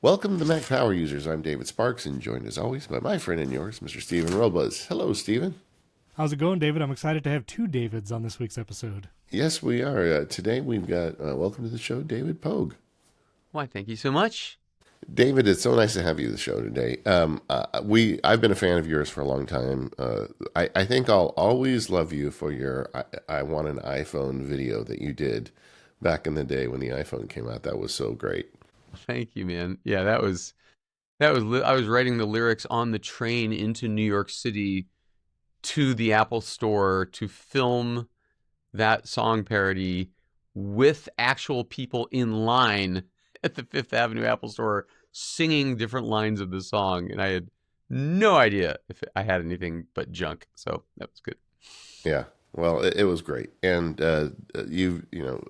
Welcome to the Mac Power Users. I'm David Sparks, and joined as always by my friend and yours, Mr. Stephen Robles. Hello, Stephen. How's it going, David? I'm excited to have two Davids on this week's episode. Yes, we are. Today we've got, welcome to the show, David Pogue. Why, thank you so much. David, it's so nice to have you on the show today. I've been a fan of yours for a long time. I think I'll always love you for your I Want an iPhone video that you did back in the day when the iPhone came out. That was so great. Thank you, man. Yeah, I was writing the lyrics on the train into New York City to the Apple Store to film that song parody with actual people in line at the Fifth Avenue Apple Store singing different lines of the song, and I had no idea if I had anything but junk. So that was good. Yeah. Well, it was great. And a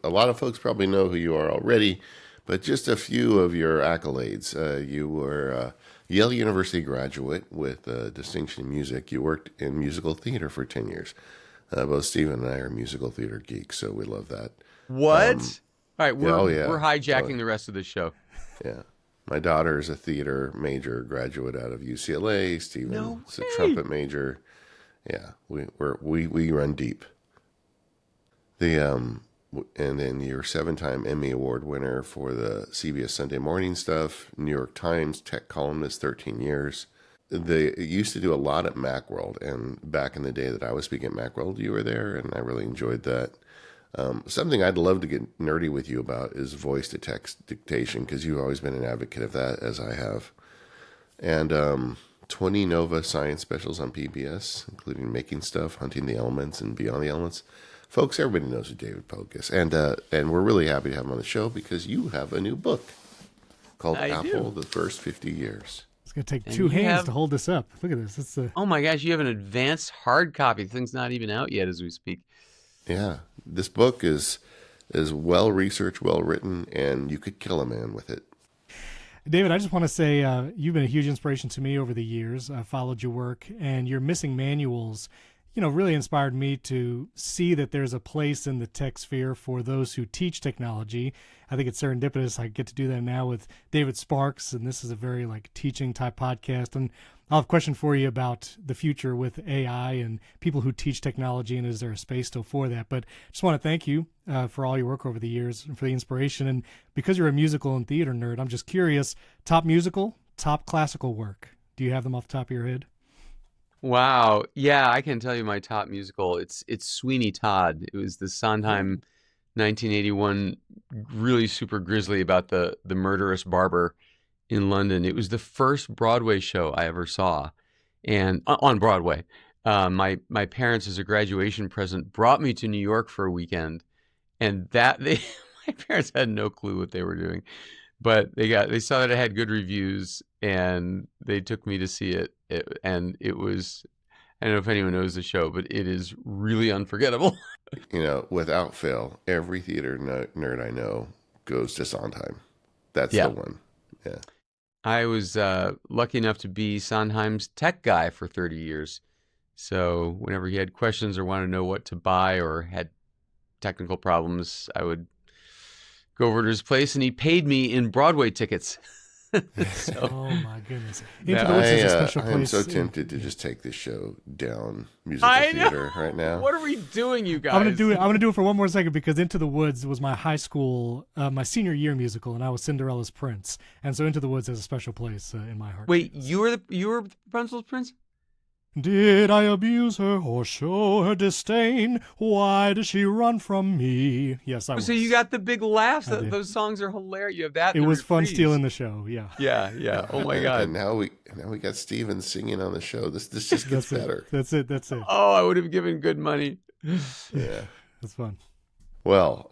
lot of folks probably know who you are already, but just a few of your accolades. You were a Yale University graduate with a distinction in music. You worked in musical theater for 10 years. Both Stephen and I are musical theater geeks, so we love that. What? All right, we're hijacking So, the rest of the show. yeah. My daughter is a theater major graduate out of UCLA. Stephen No is a way. trumpet major. Yeah, we run deep. The and then you're 7-time Emmy Award winner for the CBS Sunday Morning stuff, New York Times tech columnist, 13 years. They used to do a lot at Macworld, and back in the day that I was speaking at Macworld, you were there, and I really enjoyed that. Something I'd love to get nerdy with you about is voice to text dictation, because you've always been an advocate of that, as I have. And 20 Nova science specials on PBS, including Making Stuff, Hunting the Elements, and Beyond the Elements. Folks, everybody knows who David Pogue is. And we're really happy to have him on the show because you have a new book called I Apple, do. the First 50 Years. It's going to take And two you hands have- to hold this up. Look at this. It's Oh my gosh, you have an advanced hard copy. The thing's not even out yet as we speak. Yeah, this book is well researched, well written, and you could kill a man with it. David, I just want to say you've been a huge inspiration to me over the years. I followed your work, and your missing manuals, really inspired me to see that there's a place in the tech sphere for those who teach technology. I think it's serendipitous. I get to do that now with David Sparks, and this is a very teaching type podcast. And I'll have a question for you about the future with AI and people who teach technology, and is there a space still for that? But just want to thank you for all your work over the years and for the inspiration. And because you're a musical and theater nerd, I'm just curious, top musical, top classical work. Do you have them off the top of your head? Wow. Yeah, I can tell you my top musical. It's Sweeney Todd. It was the Sondheim 1981 really super grisly about the murderous barber in London. It was the first Broadway show I ever saw, and on Broadway. My parents, as a graduation present, brought me to New York for a weekend, and my parents had no clue what they were doing, but they saw that it had good reviews, and they took me to see it. And it was, I don't know if anyone knows the show, but it is really unforgettable. Without fail, every theater nerd I know goes to Sondheim. That's Yeah. the one. Yeah. I was lucky enough to be Sondheim's tech guy for 30 years. So whenever he had questions or wanted to know what to buy or had technical problems, I would go over to his place, and he paid me in Broadway tickets. So Oh my goodness! Into Yeah. the Woods is a special I am place. so tempted to just take this show down I musical know. theater right now. What are we doing, you guys? I'm gonna do it. I'm gonna do it for one more second because Into the Woods was my high school, my senior year musical, and I was Cinderella's prince, and so Into the Woods has a special place in my heart. Wait, you were Rapunzel's prince? Did I abuse her or show her disdain? Why does she run from me? Yes, I was. So you got the big laughs. I did. Those songs are hilarious. You have that. It and the was fun reprise. stealing the show. Yeah, Yeah. Oh my And God. now we got Steven singing on the show. This just gets that's it. better. That's it. That's it. Oh, I would have given good money. Yeah. That's fun. Well,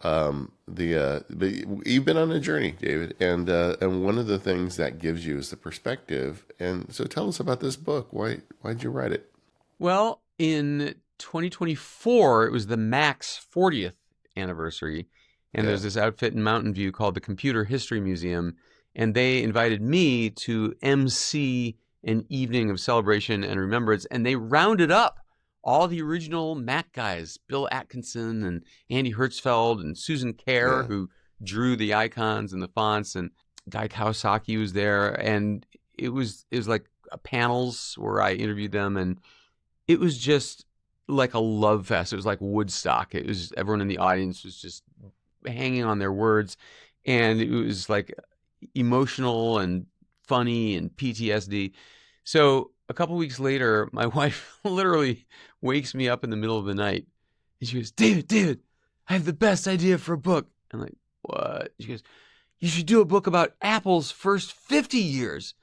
but you've been on a journey, David, and one of the things that gives you is the perspective. And so, tell us about this book. Why'd you write it? Well, in 2024, it was the Mac's 40th anniversary, and Yeah. there's this outfit in Mountain View called the Computer History Museum, and they invited me to MC an evening of celebration and remembrance, and they rounded up all the original Mac guys, Bill Atkinson and Andy Hertzfeld and Susan Kerr, Yeah. who drew the icons and the fonts, and Guy Kawasaki was there, and it was like panels where I interviewed them, and it was just like a love fest. It was like Woodstock. It was everyone in the audience was just hanging on their words, and it was like emotional and funny and PTSD. So a couple weeks later, my wife literally wakes me up in the middle of the night, and she goes, David, I have the best idea for a book. I'm like, what? She goes, you should do a book about Apple's first 50 years.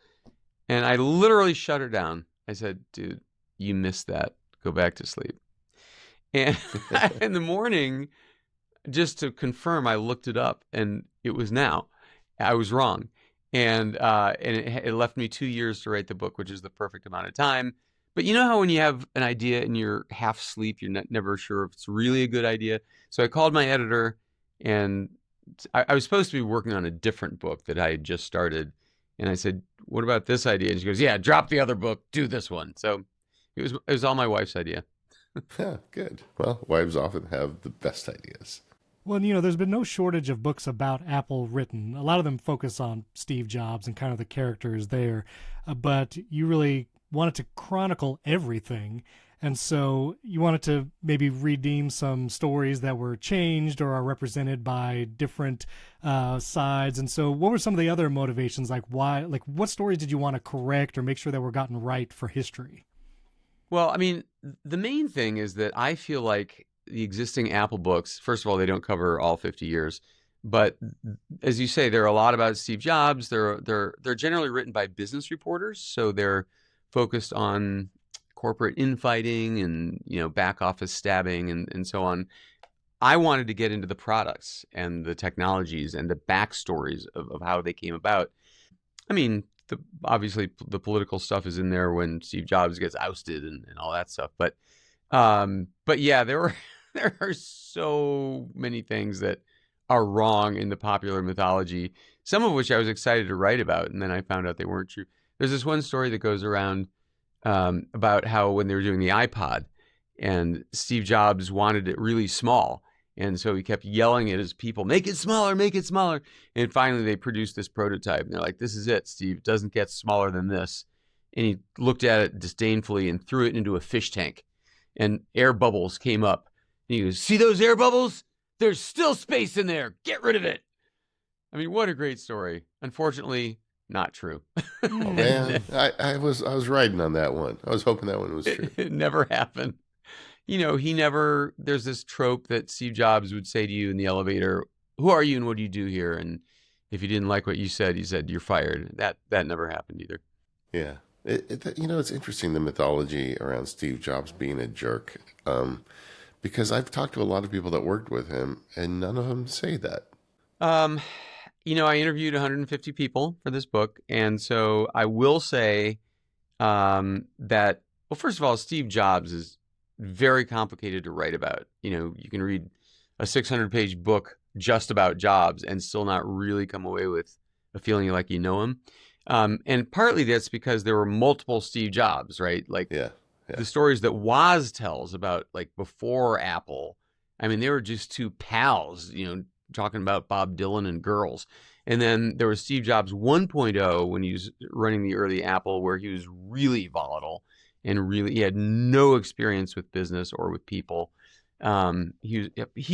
And I literally shut her down. I said, dude, you missed that. Go back to sleep. And in the morning, just to confirm, I looked it up, and it was now. I was wrong. And it left me 2 years to write the book, which is the perfect amount of time. But you know how when you have an idea and you're half asleep, you're never sure if it's really a good idea. So I called my editor, and I was supposed to be working on a different book that I had just started. And I said, what about this idea? And she goes, yeah, drop the other book, do this one. So it was all my wife's idea. Yeah, good. Well, wives often have the best ideas. Well, there's been no shortage of books about Apple written. A lot of them focus on Steve Jobs and kind of the characters there, but you really wanted to chronicle everything. And so you wanted to maybe redeem some stories that were changed or are represented by different sides. And so what were some of the other motivations? Like what stories did you want to correct or make sure that were gotten right for history? Well, I mean, the main thing is that I feel like the existing Apple books, first of all, they don't cover all 50 years. But as you say, there are a lot about Steve Jobs. They're generally written by business reporters, so they're focused on corporate infighting and back office stabbing and so on. I wanted to get into the products and the technologies and the backstories of how they came about. I mean, obviously the political stuff is in there when Steve Jobs gets ousted and all that stuff. But yeah, there are so many things that are wrong in the popular mythology, some of which I was excited to write about, and then I found out they weren't true. There's this one story that goes around about how when they were doing the iPod, and Steve Jobs wanted it really small, and so he kept yelling at his people, make it smaller, make it smaller. And finally they produced this prototype, and they're like, this is it, Steve. It doesn't get smaller than this. And he looked at it disdainfully and threw it into a fish tank, and air bubbles came up. And he goes, see those air bubbles? There's still space in there. Get rid of it. I mean, what a great story. Unfortunately, not true. Oh man, I was riding on that one. I was hoping that one was true. It never happened. There's this trope that Steve Jobs would say to you in the elevator, who are you and what do you do here? And if you didn't like what you said, he said, you're fired. That never happened either. Yeah. It's interesting, the mythology around Steve Jobs being a jerk. Because I've talked to a lot of people that worked with him, and none of them say that. I interviewed 150 people for this book, and so I will say that, well, first of all, Steve Jobs is very complicated to write about. You can read a 600-page book just about Jobs and still not really come away with a feeling like you know him. And partly that's because there were multiple Steve Jobs, right? Like, Yeah. the stories that Woz tells about, like, before Apple, I mean, they were just two pals, talking about Bob Dylan and girls. And then there was Steve Jobs 1.0 when he was running the early Apple, where he was really volatile and he had no experience with business or with people. He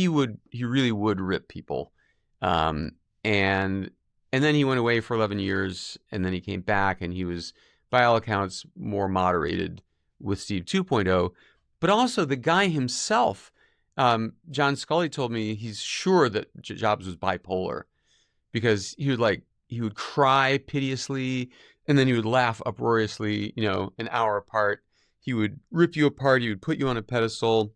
really would rip people. And then he went away for 11 years, and then he came back, and he was, by all accounts, more moderated with Steve 2.0. But also the guy himself, John Scully told me he's sure that Jobs was bipolar, because he would cry piteously, and then he would laugh uproariously, an hour apart. He would rip you apart. He would put you on a pedestal.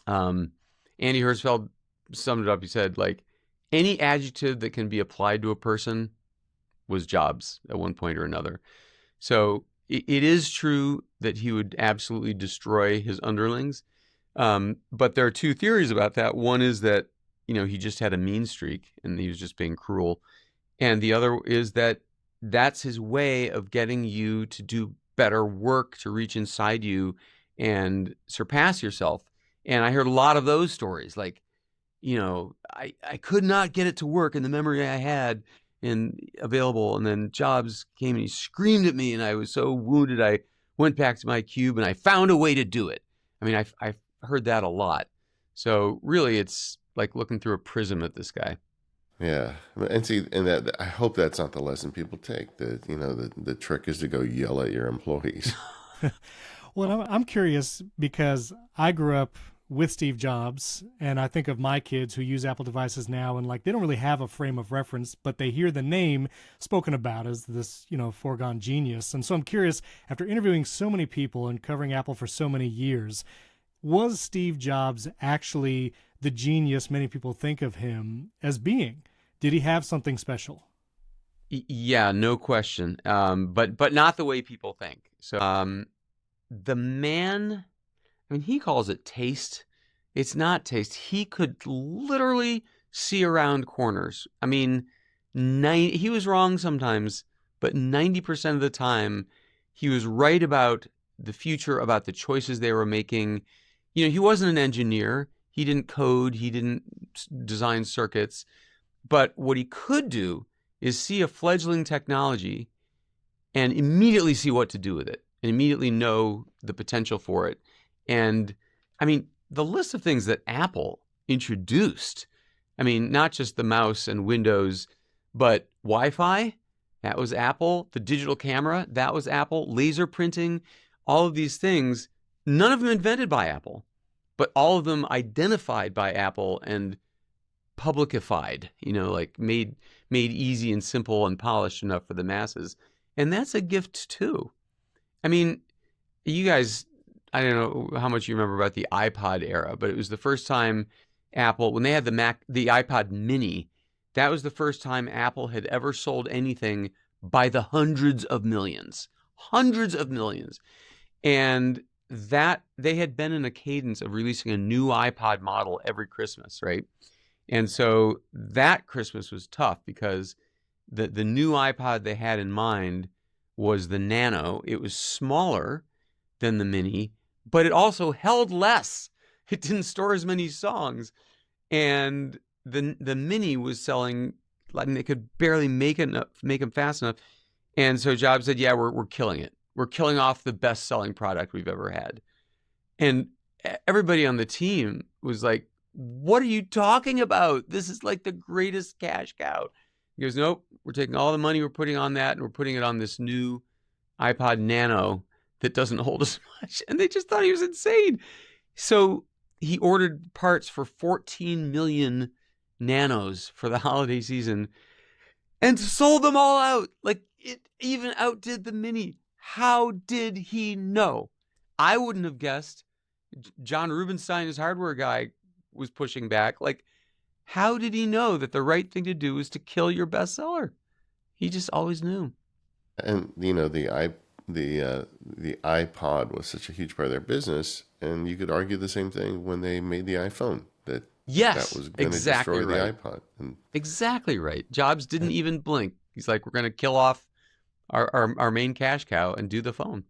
Andy Hirschfeld summed it up. He said, like, any adjective that can be applied to a person was Jobs at one point or another. So it is true that he would absolutely destroy his underlings. But there are two theories about that. One is that, he just had a mean streak and he was just being cruel. And the other is that that's his way of getting you to do better work, to reach inside you and surpass yourself. And I heard a lot of those stories. Like, I could not get it to work in the memory I had. and available. And then Jobs came and he screamed at me, and I was so wounded. I went back to my cube and I found a way to do it. I mean, I've heard that a lot. So really, it's like looking through a prism at this guy. Yeah, and see, and that I hope that's not the lesson people take. That the trick is to go yell at your employees. Well, I'm curious because I grew up with Steve Jobs, and I think of my kids who use Apple devices now, and like they don't really have a frame of reference, but they hear the name spoken about as this, foregone genius. And so I'm curious, after interviewing so many people and covering Apple for so many years, was Steve Jobs actually the genius many people think of him as being? Did he have something special? Yeah, no question. But not the way people think. So the man, I mean, he calls it taste. It's not taste. He could literally see around corners. I mean, he was wrong sometimes, but 90% of the time, he was right about the future, about the choices they were making. He wasn't an engineer. He didn't code. He didn't design circuits. But what he could do is see a fledgling technology and immediately see what to do with it and immediately know the potential for it. And I mean, the list of things that Apple introduced, I mean, not just the mouse and Windows, but Wi-Fi, that was Apple. The digital camera, that was Apple. Laser printing, all of these things, none of them invented by Apple, but all of them identified by Apple and publicified, like made easy and simple and polished enough for the masses. And that's a gift too. I mean, you guys, I don't know how much you remember about the iPod era, but it was the first time Apple, when they had the iPod mini, that was the first time Apple had ever sold anything by the hundreds of millions. And that they had been in a cadence of releasing a new iPod model every Christmas, right? And so that Christmas was tough because the new iPod they had in mind was the Nano. It was smaller than the Mini, but it also held less. It didn't store as many songs. And the Mini was selling, like they could barely make them fast enough. And so Jobs said, yeah, we're killing it. We're killing off the best-selling product we've ever had. And everybody on the team was like, what are you talking about? This is like the greatest cash cow. He goes, nope, we're taking all the money we're putting on that and we're putting it on this new iPod Nano that doesn't hold as much. And they just thought he was insane. So he ordered parts for 14 million Nanos for the holiday season and sold them all out. Like it even outdid the Mini. How did he know? I wouldn't have guessed. John Rubinstein, his hardware guy, was pushing back. Like, how did he know that the right thing to do is to kill your bestseller? He just always knew. And the iPod was such a huge part of their business, and you could argue the same thing when they made the iPhone. That was going to destroy the iPod. And exactly right. Jobs didn't even blink. He's like, we're going to kill off our main cash cow and do the phone.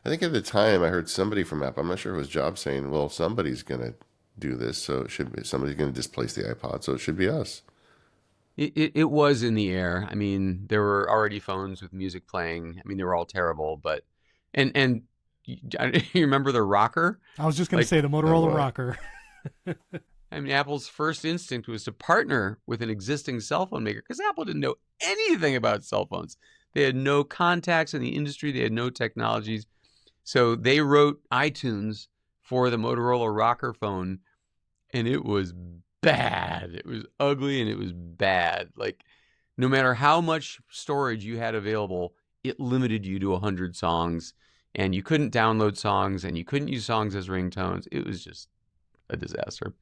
I think at the time I heard somebody from Apple, I'm not sure if it was Jobs, saying, well, somebody's going to do this, so it should be somebody's going to displace the iPod, so it should be us. It was in the air. I mean, there were already phones with music playing. I mean, they were all terrible, but and you remember the rocker? I was just going to say the Motorola rocker. I mean, Apple's first instinct was to partner with an existing cell phone maker because Apple didn't know anything about cell phones. They had no contacts in the industry. They had no technologies. So they wrote iTunes for the Motorola rocker phone, and it was bad. It was ugly and it was bad. Like, no matter how much storage you had available, it limited you to 100 songs, and you couldn't download songs, and you couldn't use songs as ringtones. It was just a disaster.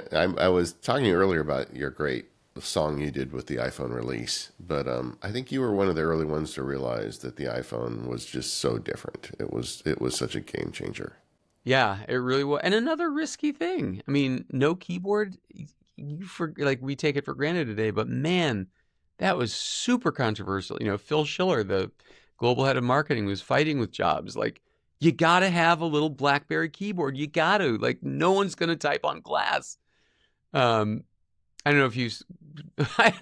I was talking earlier about your great song you did with the iPhone release, but I think you were one of the early ones to realize that the iPhone was just so different. It was such a game changer. Yeah, it really was. And another risky thing. I mean, no keyboard. We take it for granted today, but man, that was super controversial. Phil Schiller, the global head of marketing, was fighting with Jobs. Like, you got to have a little BlackBerry keyboard. You got to. Like, no one's going to type on glass. I don't know if you I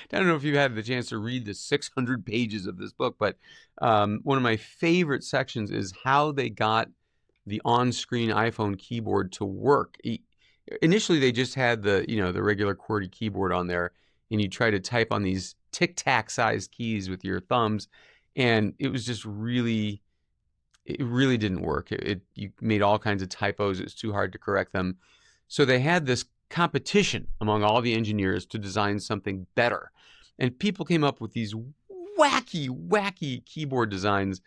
don't know if you've had the chance to read the 600 pages of this book, but one of my favorite sections is how they got the on-screen iPhone keyboard to work. Initially, they just had the regular QWERTY keyboard on there, and you try to type on these tic-tac sized keys with your thumbs, and it was just it really didn't work. You made all kinds of typos. It was too hard to correct them. So they had this competition among all the engineers to design something better. And people came up with these wacky keyboard designs.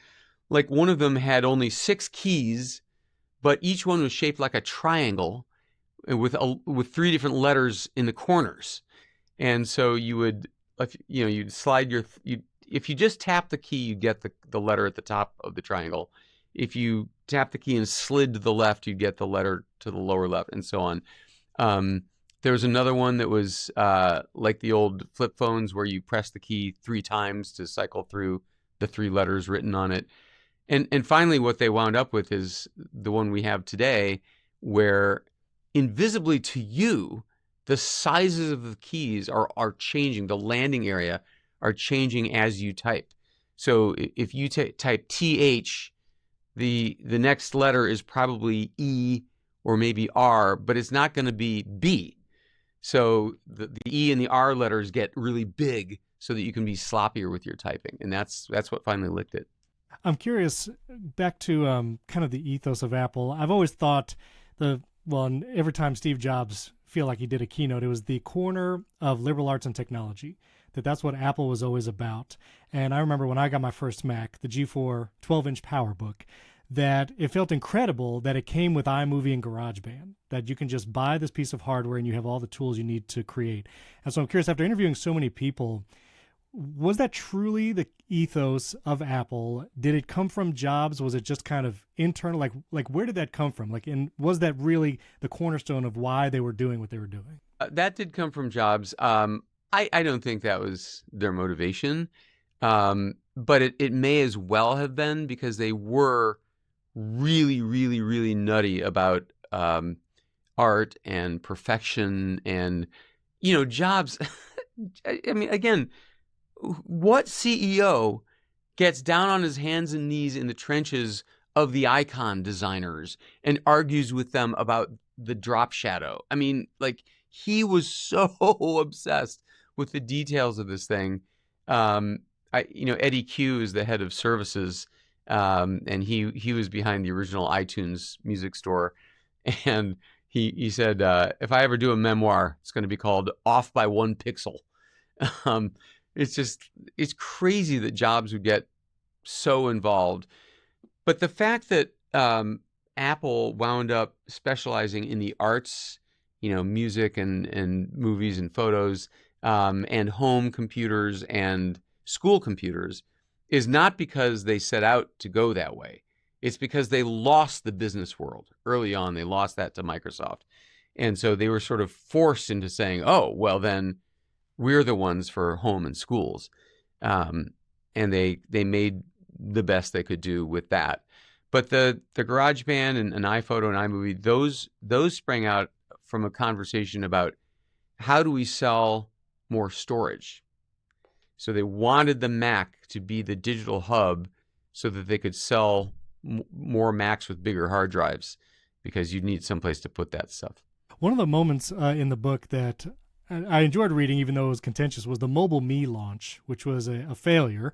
Like one of them had only 6 keys, but each one was shaped like a triangle with 3 different letters in the corners. And so you'd slide if you just tap the key, you get the letter at the top of the triangle. If you tap the key and slid to the left, you'd get the letter to the lower left, and so on. There was another one that was like the old flip phones where you press the key 3 times to cycle through the 3 letters written on it. And finally, what they wound up with is the one we have today, where invisibly to you, the sizes of the keys are changing. The landing area are changing as you type. So if you type TH, the next letter is probably E or maybe R, but it's not going to be B. So the E and the R letters get really big so that you can be sloppier with your typing. And that's what finally licked it. I'm curious, back to kind of the ethos of Apple. I've always thought and every time Steve Jobs feel like he did a keynote, it was the corner of liberal arts and technology. That's what Apple was always about. And I remember when I got my first Mac, the G4 12-inch PowerBook, that it felt incredible that it came with iMovie and GarageBand, that you can just buy this piece of hardware and you have all the tools you need to create. And so I'm curious, after interviewing so many people, was that truly the ethos of Apple? Did it come from Jobs? Was it just kind of internal? Like where did that come from? And was that really the cornerstone of why they were doing what they were doing? That did come from Jobs. I don't think that was their motivation, but it may as well have been, because they were really nutty about art and perfection. And Jobs, I mean, again, what CEO gets down on his hands and knees in the trenches of the icon designers and argues with them about the drop shadow? I mean, he was so obsessed with the details of this thing. Eddie Q is the head of services, and he was behind the original iTunes music store, and he said, if I ever do a memoir, it's going to be called "Off by 1 Pixel." It's crazy that Jobs would get so involved. But the fact that Apple wound up specializing in the arts, music and movies and photos, and home computers and school computers, is not because they set out to go that way. It's because they lost the business world early on. They lost that to Microsoft. And so they were sort of forced into saying, oh, well, then we're the ones for home and schools. And they made the best they could do with that. But the GarageBand and iPhoto and iMovie, those sprang out from a conversation about how do we sell more storage. So they wanted the Mac to be the digital hub so that they could sell more Macs with bigger hard drives, because you'd need someplace to put that stuff. One of the moments in the book that I enjoyed reading, even though it was contentious, was the Mobile Me launch, which was a failure.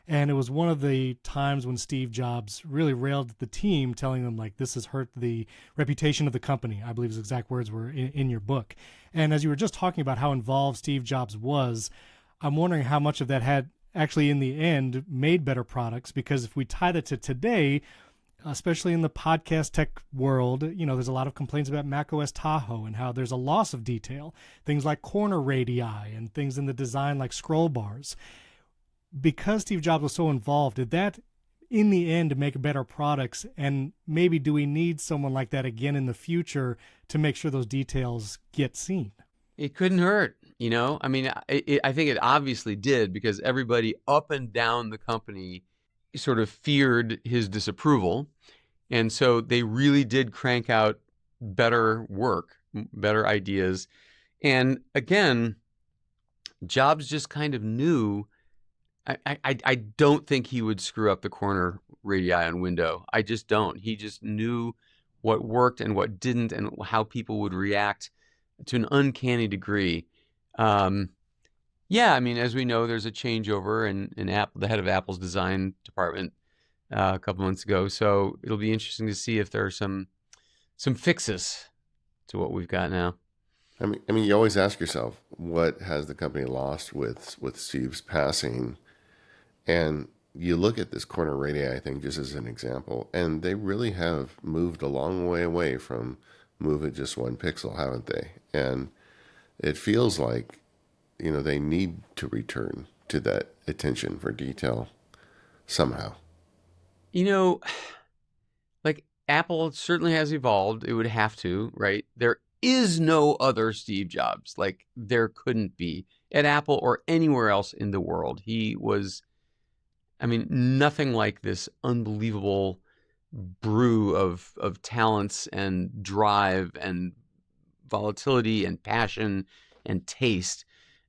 And it was one of the times when Steve Jobs really railed at the team, telling them, this has hurt the reputation of the company. I believe his exact words were in your book. And as you were just talking about how involved Steve Jobs was, I'm wondering how much of that had actually in the end made better products, because if we tie that to today, especially in the podcast tech world, there's a lot of complaints about macOS Tahoe and how there's a loss of detail, things like corner radii and things in the design like scroll bars. Because Steve Jobs was so involved, did that in the end make better products? And maybe do we need someone like that again in the future to make sure those details get seen? It couldn't hurt, I mean, I think it obviously did, because everybody up and down the company sort of feared his disapproval. And so they really did crank out better work, better ideas. And again, Jobs just kind of knew. I don't think he would screw up the corner radii on window. I just don't. He just knew what worked and what didn't, and how people would react to an uncanny degree. Yeah, I mean, as we know, there's a changeover in Apple, the head of Apple's design department a couple months ago. So it'll be interesting to see if there are some fixes to what we've got now. I mean, you always ask yourself, what has the company lost with Steve's passing? And you look at this corner radii thing just as an example, and they really have moved a long way away from moving just one pixel, haven't they? And it feels like, they need to return to that attention for detail somehow. Like Apple certainly has evolved. It would have to, right? There is no other Steve Jobs. Like there couldn't be at Apple or anywhere else in the world. He was, I mean, nothing like this unbelievable brew of talents and drive and volatility and passion and taste.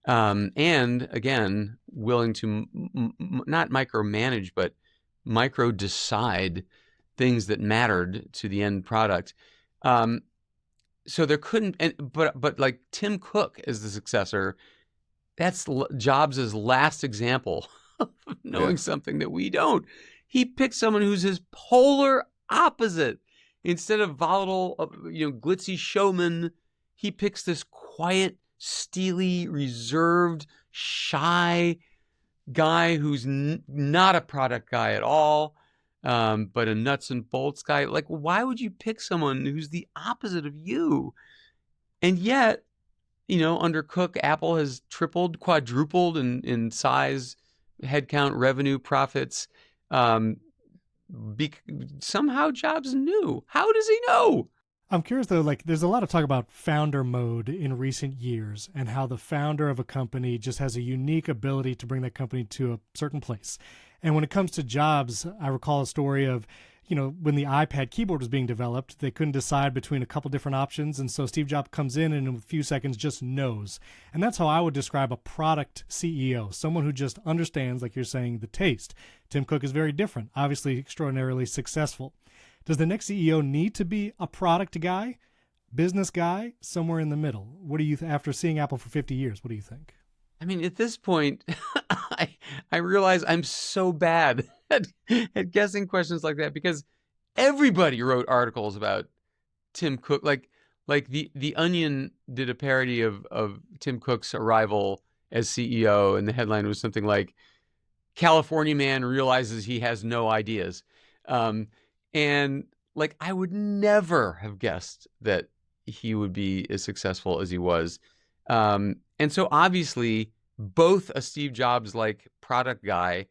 And again, willing to not micromanage, but micro decide things that mattered to the end product. So there couldn't, but like Tim Cook as the successor, that's Jobs' last example of knowing something that we don't. He picked someone who's his polar opposite. Instead of volatile, glitzy showman, he picks this quiet, steely, reserved, shy guy who's not a product guy at all, but a nuts and bolts guy. Like, why would you pick someone who's the opposite of you? And yet, under Cook, Apple has tripled, quadrupled in size, headcount, revenue, profits. Somehow Jobs knew. How does he know? I'm curious though, like there's a lot of talk about founder mode in recent years and how the founder of a company just has a unique ability to bring that company to a certain place. And when it comes to Jobs, I recall a story of, when the iPad keyboard was being developed, they couldn't decide between a couple different options. And so Steve Jobs comes in and in a few seconds just knows. And that's how I would describe a product CEO, someone who just understands, like you're saying, the taste. Tim Cook is very different, obviously extraordinarily successful. Does the next CEO need to be a product guy, business guy, somewhere in the middle? What do you, after seeing Apple for 50 years, what do you think? I mean, at this point, I realize I'm so bad at guessing questions like that because everybody wrote articles about Tim Cook. Like the Onion did a parody of Tim Cook's arrival as CEO, and the headline was something like, "California man realizes he has no ideas." And like, I would never have guessed that he would be as successful as he was. And so obviously both a Steve Jobs like product guy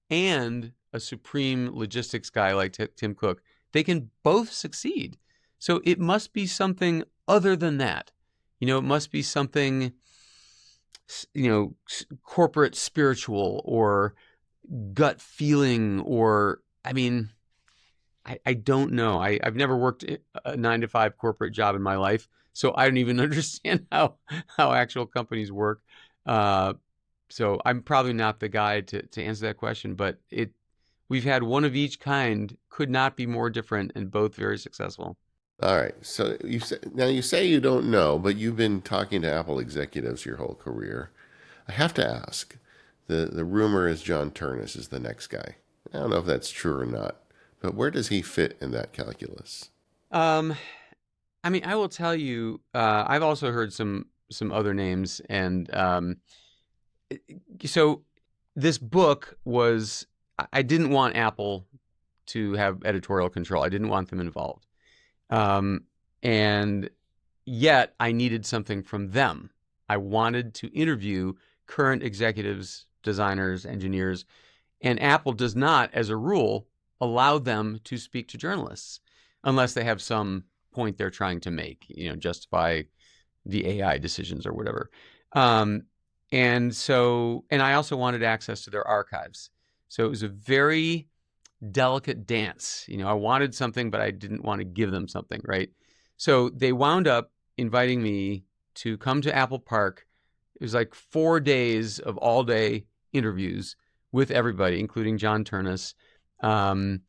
and a supreme logistics guy like Tim Cook, they can both succeed. So it must be something other than that. It must be something, corporate, spiritual, or gut feeling, or, I mean, I don't know. I've never worked a 9-to-5 corporate job in my life, so I don't even understand how actual companies work. So I'm probably not the guy to answer that question, but we've had one of each kind, could not be more different, and both very successful. All right. So you say you don't know, but you've been talking to Apple executives your whole career. I have to ask. The rumor is John Turnus is the next guy. I don't know if that's true or not, but where does he fit in that calculus? I mean, I will tell you, I've also heard some other names, and so this book was, I didn't want Apple to have editorial control. I didn't want them involved. And yet I needed something from them. I wanted to interview current executives, designers, engineers, and Apple does not, as a rule, allow them to speak to journalists unless they have some point they're trying to make, justify the AI decisions or whatever. And I also wanted access to their archives. So it was a very delicate dance. I wanted something, but I didn't want to give them something, right? So they wound up inviting me to come to Apple Park It was like 4 days of all day interviews with everybody, including John Turnus. And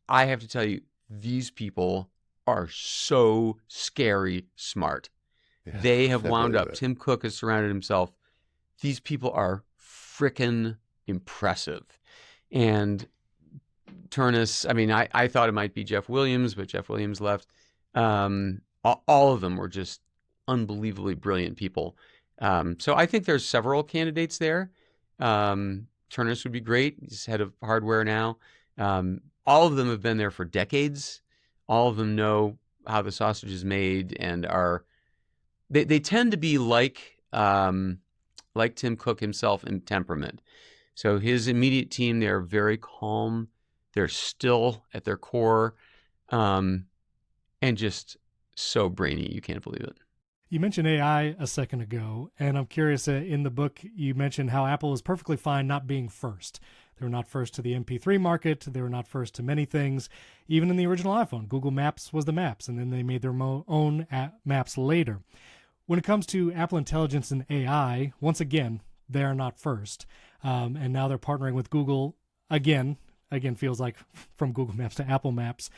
I have to tell you, these people are so scary smart. Yeah, They have I wound believe up. it. Tim Cook has surrounded himself. These people are frickin' impressive. And Turnus, I mean, I thought it might be Jeff Williams, but Jeff Williams left. All of them were just unbelievably brilliant people. So I think there's several candidates there. Turnus would be great. He's head of hardware now. All of them have been there for decades. All of them know how the sausage is made and they tend to be like Tim Cook himself in temperament. So his immediate team, they're very calm. They're still at their core, and just so brainy. You can't believe it. You mentioned AI a second ago, and I'm curious, in the book, you mentioned how Apple is perfectly fine not being first. They were not first to the MP3 market. They were not first to many things. Even in the original iPhone, Google Maps was the Maps, and then they made their own maps later. When it comes to Apple Intelligence and AI, once again, they are not first. And now they're partnering with Google again feels like from Google Maps to Apple Maps.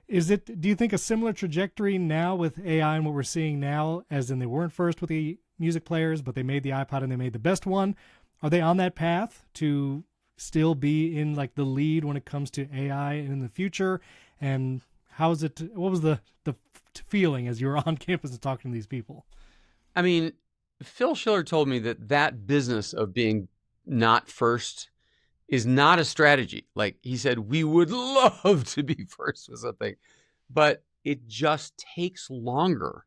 Do you think a similar trajectory now with AI and what we're seeing now, as in they weren't first with the music players, but they made the iPod and they made the best one? Are they on that path to still be in like the lead when it comes to AI in the future? And what was the feeling as you were on campus and talking to these people? I mean, Phil Schiller told me that business of being not first is not a strategy. Like he said, we would love to be first with something, but it just takes longer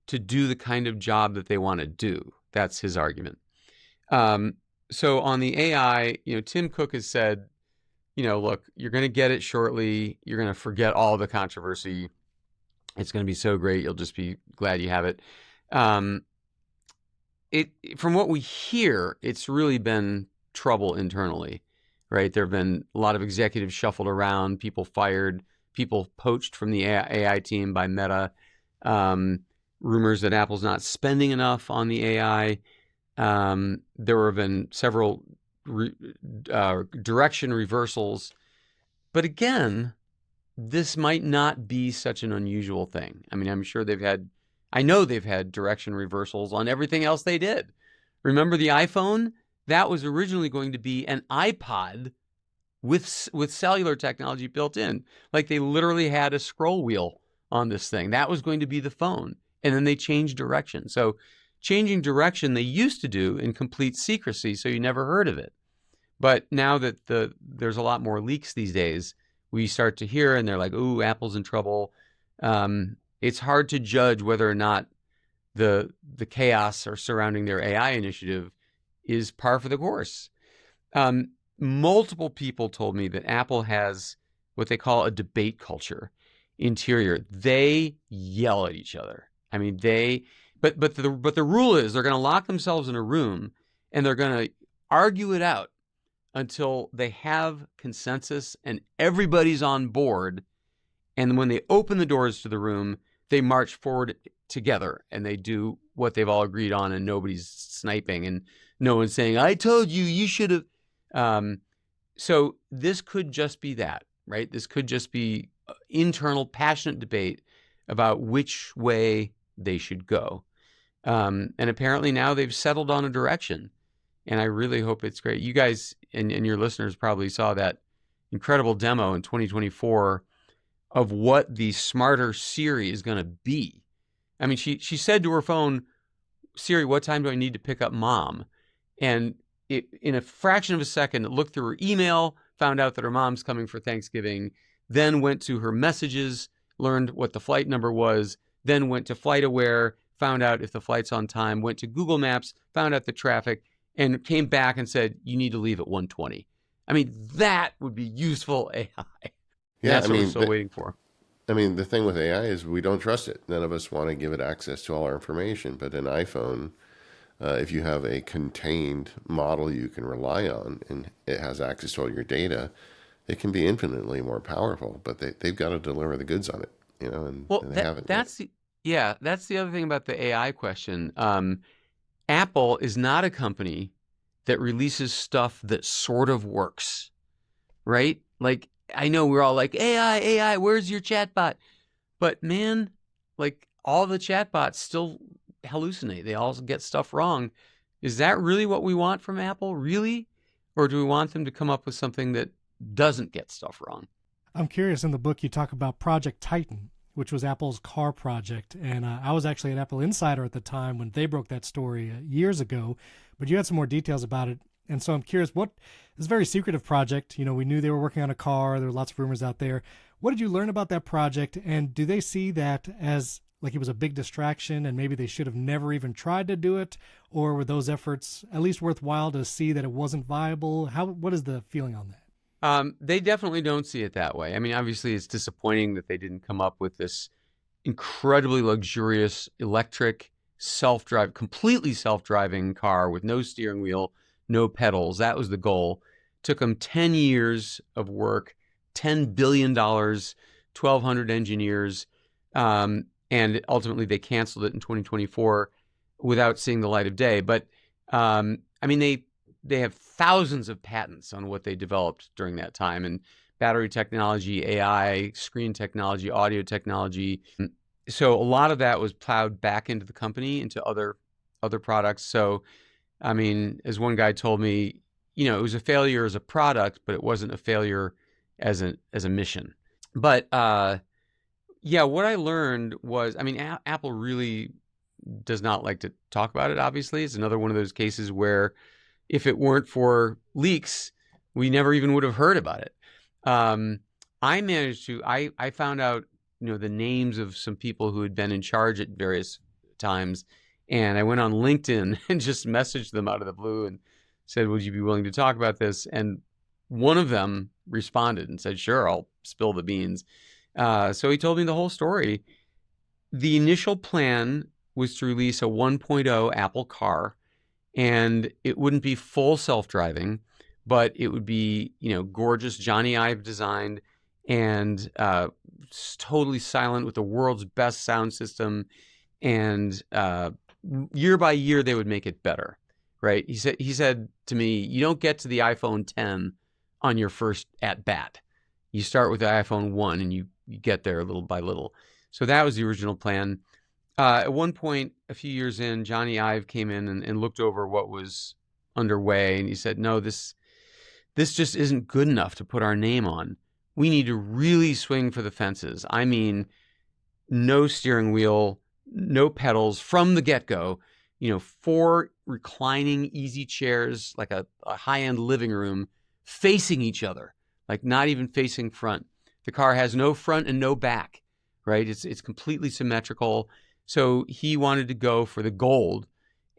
to do the kind of job that they want to do. That's his argument. So on the AI, Tim Cook has said, look, you're going to get it shortly. You're going to forget all the controversy. It's going to be so great. You'll just be glad you have it. From what we hear, it's really been trouble internally, right? There have been a lot of executives shuffled around, people fired, people poached from the AI team by Meta, rumors that Apple's not spending enough on the AI. There have been several direction reversals. But again, this might not be such an unusual thing. I mean, I know they've had direction reversals on everything else they did. Remember the iPhone? That was originally going to be an iPod with cellular technology built in. Like they literally had a scroll wheel on this thing. That was going to be the phone. And then they changed direction. So changing direction they used to do in complete secrecy, so you never heard of it. But now that there's a lot more leaks these days, we start to hear and they're like, ooh, Apple's in trouble. It's hard to judge whether or not the chaos surrounding their AI initiative is par for the course. Multiple people told me that Apple has what they call a debate culture interior. They yell at each other. I mean, but the rule is they're going to lock themselves in a room and they're going to argue it out until they have consensus and everybody's on board. And when they open the doors to the room, they march forward together and they do what they've all agreed on, and nobody's sniping and no one's saying, I told you, you should have. So this could just be that, right? This could just be internal, passionate debate about which way they should go. And apparently now they've settled on a direction. And I really hope it's great. You guys and your listeners probably saw that incredible demo in 2024 of what the smarter Siri is going to be. I mean, she said to her phone, Siri, what time do I need to pick up mom? And in a fraction of a second, it looked through her email, found out that her mom's coming for Thanksgiving, then went to her messages, learned what the flight number was, then went to FlightAware, found out if the flight's on time, went to Google Maps, found out the traffic, and came back and said, you need to leave at 1:20. I mean, that would be useful AI. Yeah, That's what we're still waiting for. I mean, the thing with AI is we don't trust it. None of us want to give it access to all our information. But an iPhone, if you have a contained model you can rely on and it has access to all your data, it can be infinitely more powerful. But they've got to deliver the goods on it, and they haven't. Yeah, that's the other thing about the AI question. Apple is not a company that releases stuff that sort of works, right? Like, I know we're all like, AI, where's your chatbot? But man, like all the chatbots still hallucinate. They all get stuff wrong. Is that really what we want from Apple? Really? Or do we want them to come up with something that doesn't get stuff wrong? I'm curious, in the book you talk about Project Titan, which was Apple's car project. And I was actually at Apple Insider at the time when they broke that story years ago, but you had some more details about it. And so I'm curious, what this very secretive project, we knew they were working on a car. There were lots of rumors out there. What did you learn about that project? And do they see that as like it was a big distraction and maybe they should have never even tried to do it? Or were those efforts at least worthwhile to see that it wasn't viable? What is the feeling on that? They definitely don't see it that way. I mean, obviously, it's disappointing that they didn't come up with this incredibly luxurious electric completely self-driving car with no steering wheel, no pedals. That was the goal. Took them 10 years of work, $10 billion, 1,200 engineers, and ultimately they canceled it in 2024 without seeing the light of day. But I mean, they have thousands of patents on what they developed during that time, and battery technology, AI, screen technology, audio technology. So a lot of that was plowed back into the company, into other products. So, I mean, as one guy told me, it was a failure as a product, but it wasn't a failure as a mission. But yeah, what I learned was, I mean, Apple really does not like to talk about it. Obviously, it's another one of those cases where if it weren't for leaks, we never even would have heard about it. I found out, the names of some people who had been in charge at various times. And I went on LinkedIn and just messaged them out of the blue and said, would you be willing to talk about this? And one of them responded and said, sure, I'll spill the beans. So he told me the whole story. The initial plan was to release a 1.0 Apple car, and it wouldn't be full self-driving, but it would be, gorgeous Johnny Ive designed and totally silent with the world's best sound system. And year by year, they would make it better, right? He said to me, you don't get to the iPhone 10 on your first at bat. You start with the iPhone 1 and you get there little by little. So that was the original plan. At one point, a few years in, Johnny Ive came in and looked over what was underway, and he said, no, this just isn't good enough to put our name on. We need to really swing for the fences. I mean, no steering wheel, no pedals from the get-go, 4 reclining easy chairs, like a high-end living room, facing each other, like not even facing front. The car has no front and no back, right? It's completely symmetrical. So he wanted to go for the gold,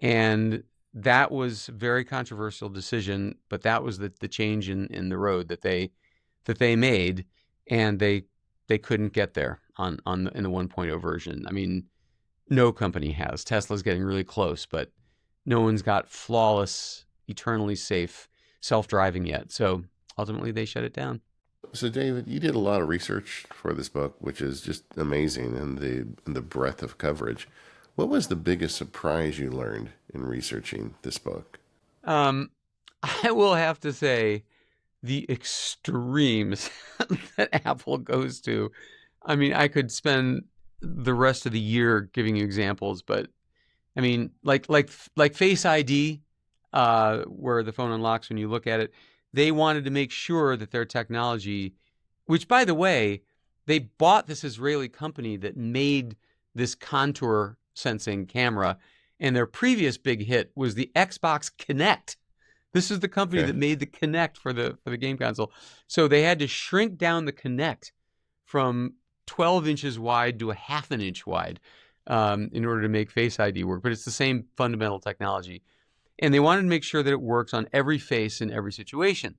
and that was a very controversial decision, but that was the change in the road that they made, and they couldn't get there in the 1.0 version. I mean, no company has. Tesla's getting really close, but no one's got flawless, eternally safe self-driving yet. So ultimately they shut it down. So, David, you did a lot of research for this book, which is just amazing, and the breadth of coverage. What was the biggest surprise you learned in researching this book? I will have to say the extremes that Apple goes to. I mean, I could spend the rest of the year giving you examples, but I mean, like Face ID, where the phone unlocks when you look at it. They wanted to make sure that their technology, which, by the way, they bought this Israeli company that made this contour sensing camera, and their previous big hit was the Xbox Kinect. This is the company that made the Kinect for the game console. So they had to shrink down the Kinect from 12 inches wide to a half an inch wide in order to make Face ID work. But it's the same fundamental technology. And they wanted to make sure that it works on every face in every situation.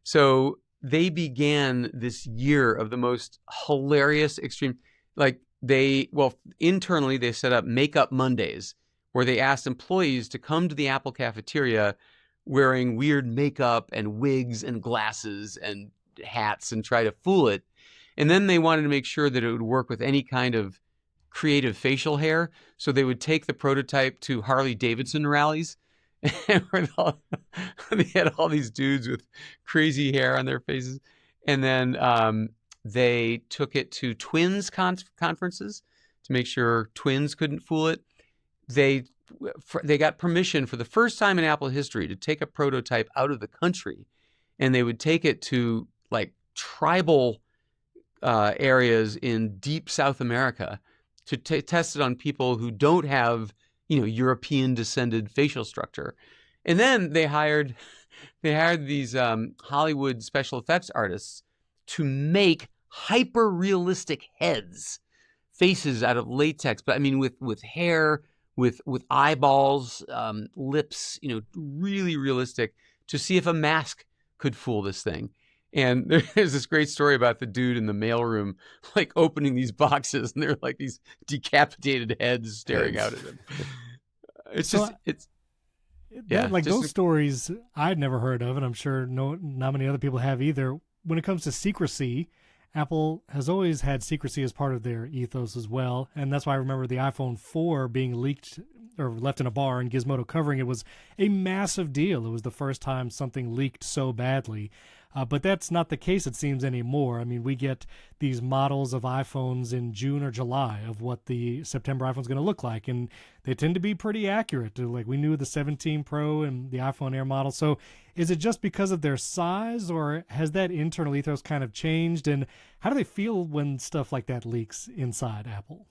So they began this year of the most hilarious extreme. Internally, they set up Makeup Mondays, where they asked employees to come to the Apple cafeteria wearing weird makeup and wigs and glasses and hats and try to fool it. And then they wanted to make sure that it would work with any kind of creative facial hair. So they would take the prototype to Harley Davidson rallies, and they had all these dudes with crazy hair on their faces. And then they took it to twins conferences to make sure twins couldn't fool it. They got permission for the first time in Apple history to take a prototype out of the country, and they would take it to like tribal areas in deep South America to test it on people who don't have, European descended facial structure. And then they hired these Hollywood special effects artists to make hyper realistic faces out of latex, but I mean with hair, with eyeballs, lips, really realistic, to see if a mask could fool this thing. And there's this great story about the dude in the mailroom, like opening these boxes, and they're like these decapitated heads staring out at him. Those stories I'd never heard of, and I'm sure not many other people have either. When it comes to secrecy, Apple has always had secrecy as part of their ethos as well, and that's why I remember the iPhone 4 being leaked or left in a bar and Gizmodo covering it was a massive deal. It was the first time something leaked so badly. But that's not the case, it seems, anymore. I mean, we get these models of iPhones in June or July of what the September iPhone's going to look like, and they tend to be pretty accurate. Like, we knew the 17 Pro and the iPhone Air model. So is it just because of their size, or has that internal ethos kind of changed? And how do they feel when stuff like that leaks inside Apple?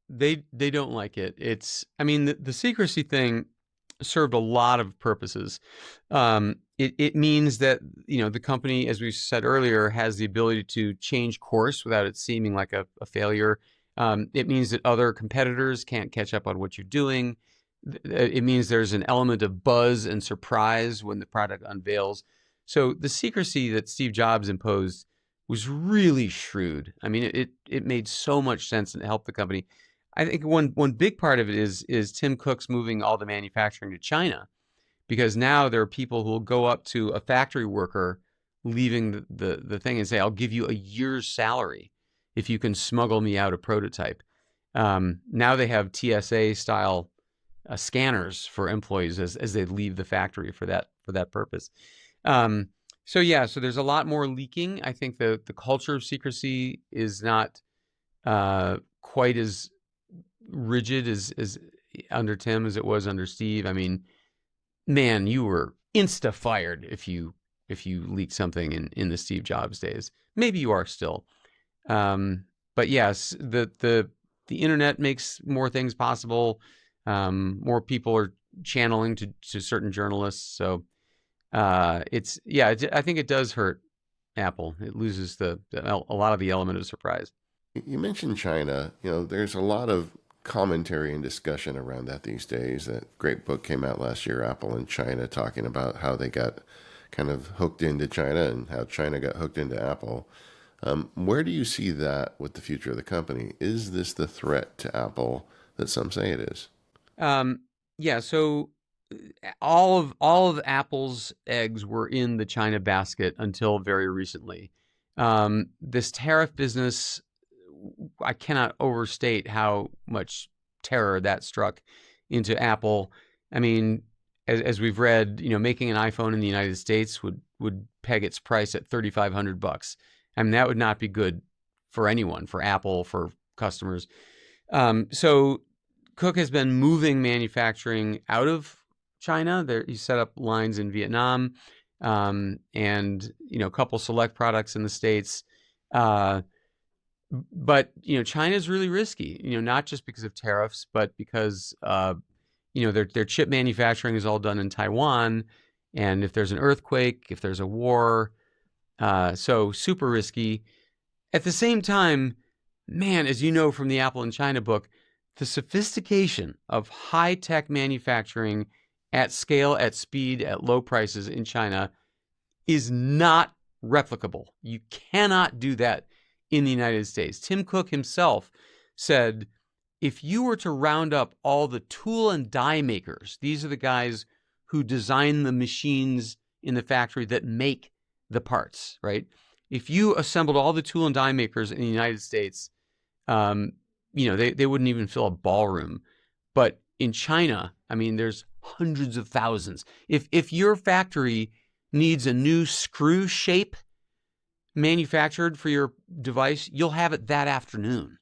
They don't like it. The secrecy thing served a lot of purposes. It means that, the company, as we said earlier, has the ability to change course without it seeming like a failure. It means that other competitors can't catch up on what you're doing. It means there's an element of buzz and surprise when the product unveils. So the secrecy that Steve Jobs imposed was really shrewd. I mean, it made so much sense and it helped the company. I think one big part of it is Tim Cook's moving all the manufacturing to China, because now there are people who will go up to a factory worker leaving the thing and say, I'll give you a year's salary if you can smuggle me out a prototype. Now they have TSA style scanners for employees as they leave the factory for that purpose. So there's a lot more leaking. I think the culture of secrecy is not quite as rigid as under Tim as it was under Steve. I mean, man, you were insta fired if you leaked something in the Steve Jobs days. Maybe you are still, but yes, the internet makes more things possible. More people are channeling to certain journalists. So I think it does hurt Apple. It loses a lot of the element of surprise. You mentioned China. There's a lot of commentary and discussion around that these days. That great book came out last year, Apple in China, talking about how they got kind of hooked into China and how China got hooked into Apple. Where do you see that with the future of the company? Is this the threat to Apple that some say it is? So all of Apple's eggs were in the China basket until very recently. This tariff business, I cannot overstate how much terror that struck into Apple. I mean, as we've read, making an iPhone in the United States would peg its price at $3,500. I mean, that would not be good for anyone, for Apple, for customers. So Cook has been moving manufacturing out of China. He set up lines in Vietnam, and a couple select products in the States. But China is really risky. Not just because of tariffs, but because their chip manufacturing is all done in Taiwan, and if there's an earthquake, if there's a war, so super risky. At the same time, man, as you know from the Apple in China book, the sophistication of high-tech manufacturing at scale, at speed, at low prices in China is not replicable. You cannot do that in the United States. Tim Cook himself said, if you were to round up all the tool and die makers, these are the guys who design the machines in the factory that make the parts, right? If you assembled all the tool and die makers in the United States, they wouldn't even fill a ballroom. But in China, I mean, there's hundreds of thousands. If your factory needs a new screw shape manufactured for your device, you'll have it that afternoon.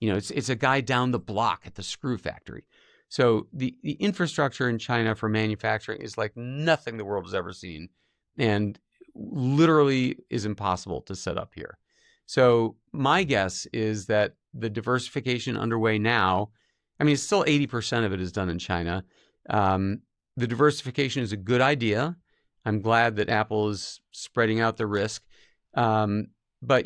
It's a guy down the block at the screw factory. So the infrastructure in China for manufacturing is like nothing the world has ever seen, and literally is impossible to set up here. So my guess is that the diversification underway now, I mean, it's still 80% of it is done in China. The diversification is a good idea. I'm glad that Apple is spreading out the risk. But,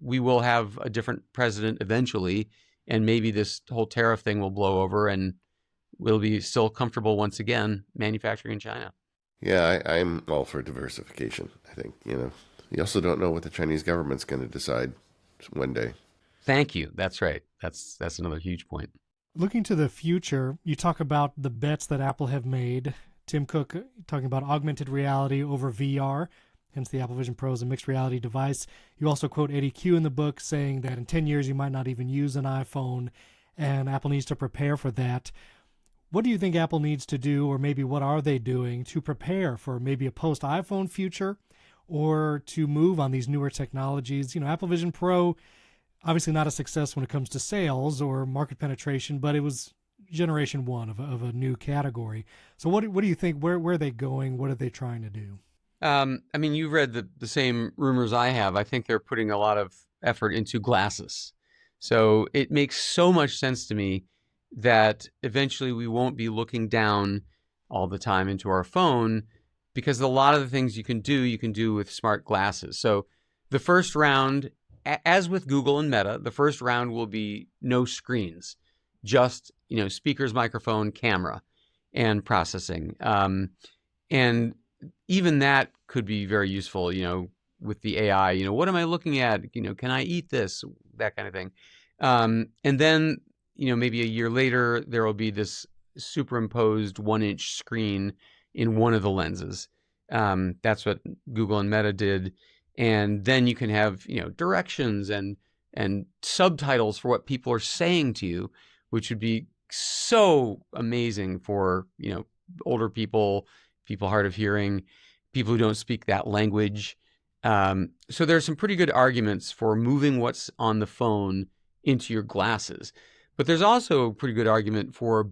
we will have a different president eventually, and maybe this whole tariff thing will blow over and we'll be still comfortable once again manufacturing in China. Yeah, I'm all for diversification. I think, you also don't know what the Chinese government's going to decide one day. Thank you. That's right. That's another huge point. Looking to the future, you talk about the bets that Apple have made. Tim Cook talking about augmented reality over VR, hence the Apple Vision Pro is a mixed reality device. You also quote Eddie Q in the book saying that in 10 years you might not even use an iPhone, and Apple needs to prepare for that. What do you think Apple needs to do, or maybe what are they doing to prepare for maybe a post-iPhone future, or to move on these newer technologies? Apple Vision Pro, obviously not a success when it comes to sales or market penetration, but it was generation one of a new category. So what do you think? Where are they going? What are they trying to do? I mean, you've read the same rumors I have. I think they're putting a lot of effort into glasses. So it makes so much sense to me that eventually we won't be looking down all the time into our phone, because a lot of the things you can do with smart glasses. So the first round, as with Google and Meta, the first round will be no screens, just speakers, microphone, camera, and processing. And even that could be very useful, with the AI. What am I looking at? Can I eat this? That kind of thing. And then, maybe a year later, there will be this superimposed 1-inch screen in one of the lenses. That's what Google and Meta did. And then you can have, directions and subtitles for what people are saying to you, which would be so amazing for, older people hard of hearing, people who don't speak that language. So there's some pretty good arguments for moving what's on the phone into your glasses. But there's also a pretty good argument for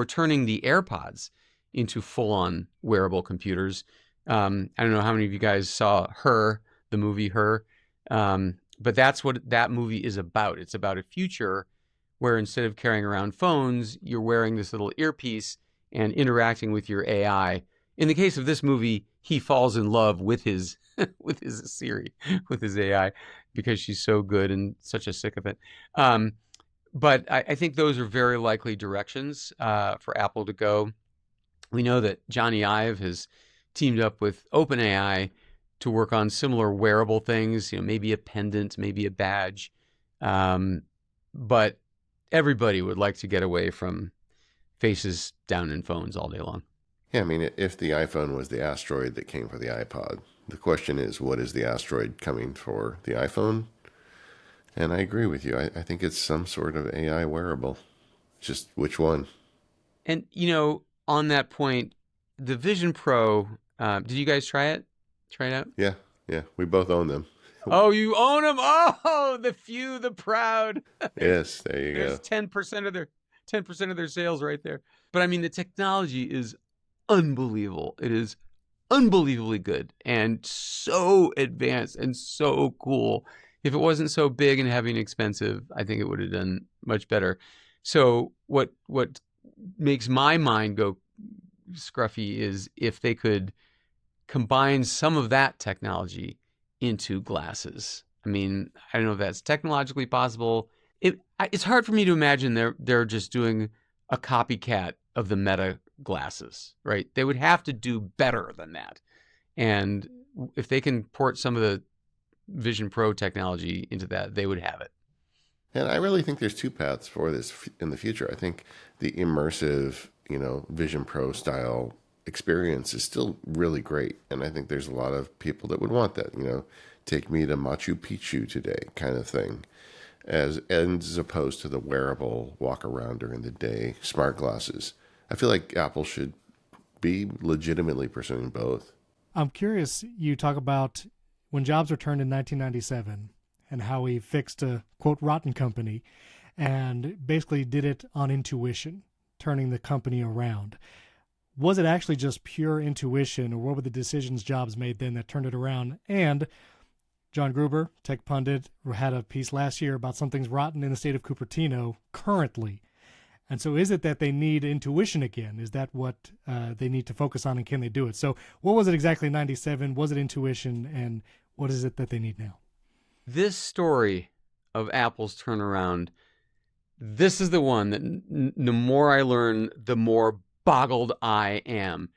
turning the AirPods into full-on wearable computers. I don't know how many of you guys saw Her, the movie Her, but that's what that movie is about. It's about a future where instead of carrying around phones, you're wearing this little earpiece and interacting with your AI. In the case of this movie, he falls in love with his with his Siri, with his AI, because she's so good and such a sycophant. But I think those are very likely directions for Apple to go. We know that Johnny Ive has teamed up with OpenAI to work on similar wearable things, maybe a pendant, maybe a badge. But everybody would like to get away from faces down in phones all day long. Yeah, I mean, if the iPhone was the asteroid that came for the iPod, the question is, what is the asteroid coming for the iPhone? And I agree with you. I think it's some sort of AI wearable. Just which one? And, on that point, the Vision Pro, did you guys try it? Try it out? Yeah. We both own them. Oh, you own them? Oh, the few, the proud. Yes, there you There's go. 10% of their sales right there. But I mean, the technology is unbelievable. It is unbelievably good and so advanced and so cool. If it wasn't so big and heavy and expensive, I think it would have done much better. So what makes my mind go scruffy is if they could combine some of that technology into glasses. I mean, I don't know if that's technologically possible. It's hard for me to imagine they're just doing a copycat of the Meta glasses, right? They would have to do better than that. And if they can port some of the Vision Pro technology into that, they would have it. And I really think there's two paths for this in the future. I think the immersive, Vision Pro style experience is still really great. And I think there's a lot of people that would want that, take me to Machu Picchu today kind of thing. as opposed to the wearable walk around during the day smart glasses. I feel like Apple should be legitimately pursuing both. I'm curious, you talk about when Jobs returned in 1997 and how he fixed a, quote, rotten company and basically did it on intuition, turning the company around. Was it actually just pure intuition, or what were the decisions Jobs made then that turned it around? And John Gruber, tech pundit, had a piece last year about something's rotten in the state of Cupertino currently. And so is it that they need intuition again? Is that what they need to focus on, and can they do it? So what was it exactly in 97? Was it intuition? And what is it that they need now? This story of Apple's turnaround, this is the one that the more I learn, the more boggled I am.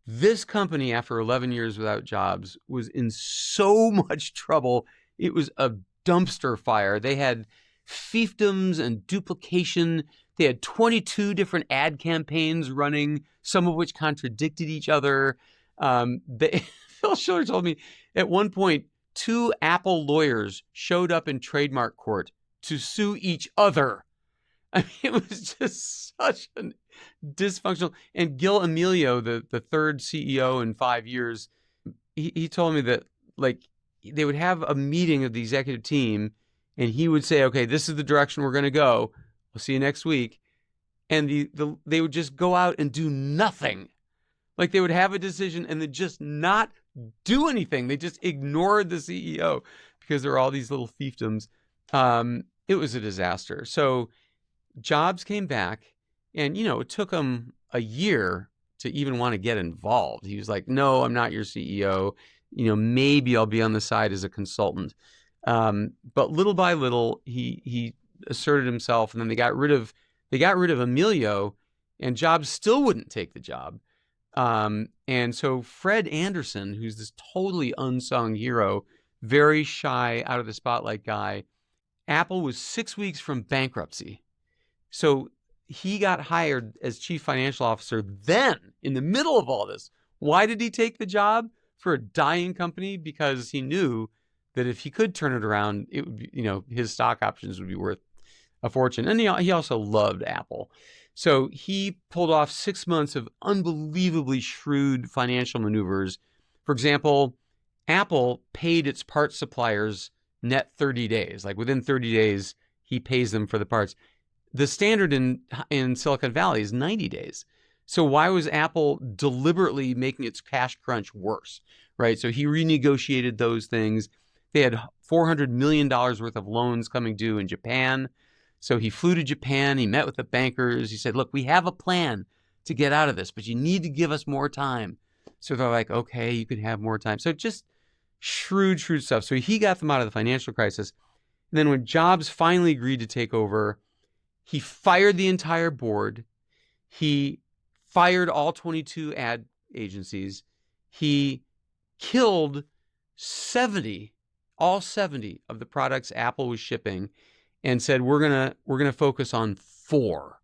This company, after 11 years without Jobs, was in so much trouble. It was a dumpster fire. They had fiefdoms and duplication. They had 22 different ad campaigns running, some of which contradicted each other. Phil Schiller told me at one point, 2 Apple lawyers showed up in trademark court to sue each other. I mean, it was just such a dysfunctional. And Gil Amelio, the third CEO in 5 years, he told me that, like, they would have a meeting of the executive team, and he would say, okay, this is the direction we're going to go. We'll see you next week. And they would just go out and do nothing. Like, they would have a decision and then just not do anything. They just ignored the CEO because there were all these little fiefdoms. It was a disaster. So Jobs came back, and, it took him a year to even want to get involved. He was like, no, I'm not your CEO. Maybe I'll be on the side as a consultant. But little by little, he asserted himself, and then they got rid of Amelio, and Jobs still wouldn't take the job. And so Fred Anderson, who's this totally unsung hero, very shy, out of the spotlight guy, Apple was 6 weeks from bankruptcy. So he got hired as chief financial officer then, in the middle of all this. Why did he take the job? For a dying company? Because he knew that if he could turn it around, it would be, his stock options would be worth a fortune. And he also loved Apple. So he pulled off 6 months of unbelievably shrewd financial maneuvers. For example, Apple paid its parts suppliers net 30 days. Like, within 30 days, he pays them for the parts. The standard in Silicon Valley is 90 days. So why was Apple deliberately making its cash crunch worse, right? So he renegotiated those things. They had $400 million worth of loans coming due in Japan. So he flew to Japan. He met with the bankers. He said, look, we have a plan to get out of this, but you need to give us more time. So they're like, okay, you can have more time. So just shrewd stuff. So he got them out of the financial crisis. And then when Jobs finally agreed to take over, he fired the entire board. He fired all 22 ad agencies. He killed all 70 of the products Apple was shipping, and said, we're gonna focus on four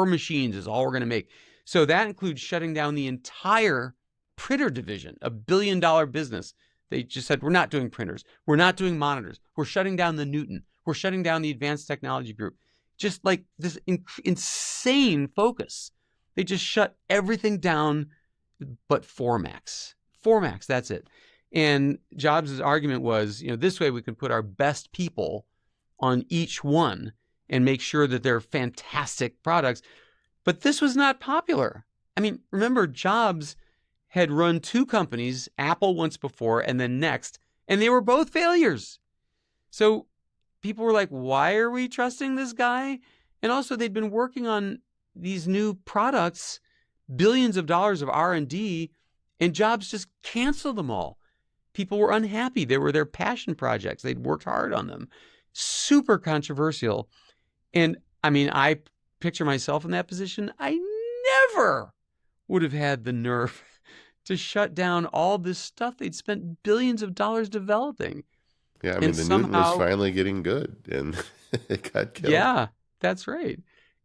machines is all we're gonna make. So that includes shutting down the entire printer division, a $1 billion business. They just said, we're not doing printers. We're not doing monitors. We're shutting down the Newton. We're shutting down the advanced technology group. Just like this insane focus. They just shut everything down but Formax. Formax, that's it. And Jobs' argument was, this way we can put our best people on each one and make sure that they're fantastic products. But this was not popular. I mean, remember, Jobs had run 2 companies, Apple once before and then Next, and they were both failures. So people were like, why are we trusting this guy? And also, they'd been working on these new products, billions of dollars of R&D, and Jobs just canceled them all. People were unhappy. They were their passion projects. They'd worked hard on them. Super controversial. And I mean, I picture myself in that position. I never would have had the nerve to shut down all this stuff they'd spent billions of dollars developing. Yeah, I mean, the Newton was finally getting good, and it got killed. Yeah, that's right.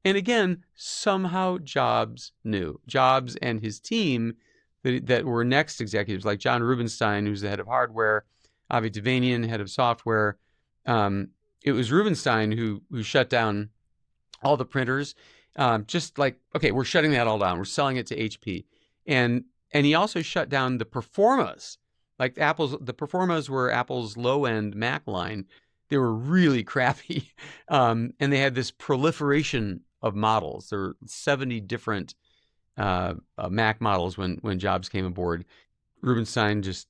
And again, somehow Jobs knew. Jobs and his team that were Next executives, like John Rubinstein, who's the head of hardware, Avi Tevanian, head of software, it was Rubenstein who shut down all the printers. Just like, okay, we're shutting that all down. We're selling it to HP. And he also shut down the Performas. Like the Performas were Apple's low-end Mac line. They were really crappy. And they had this proliferation of models. There were 70 different Mac models when Jobs came aboard. Rubenstein just,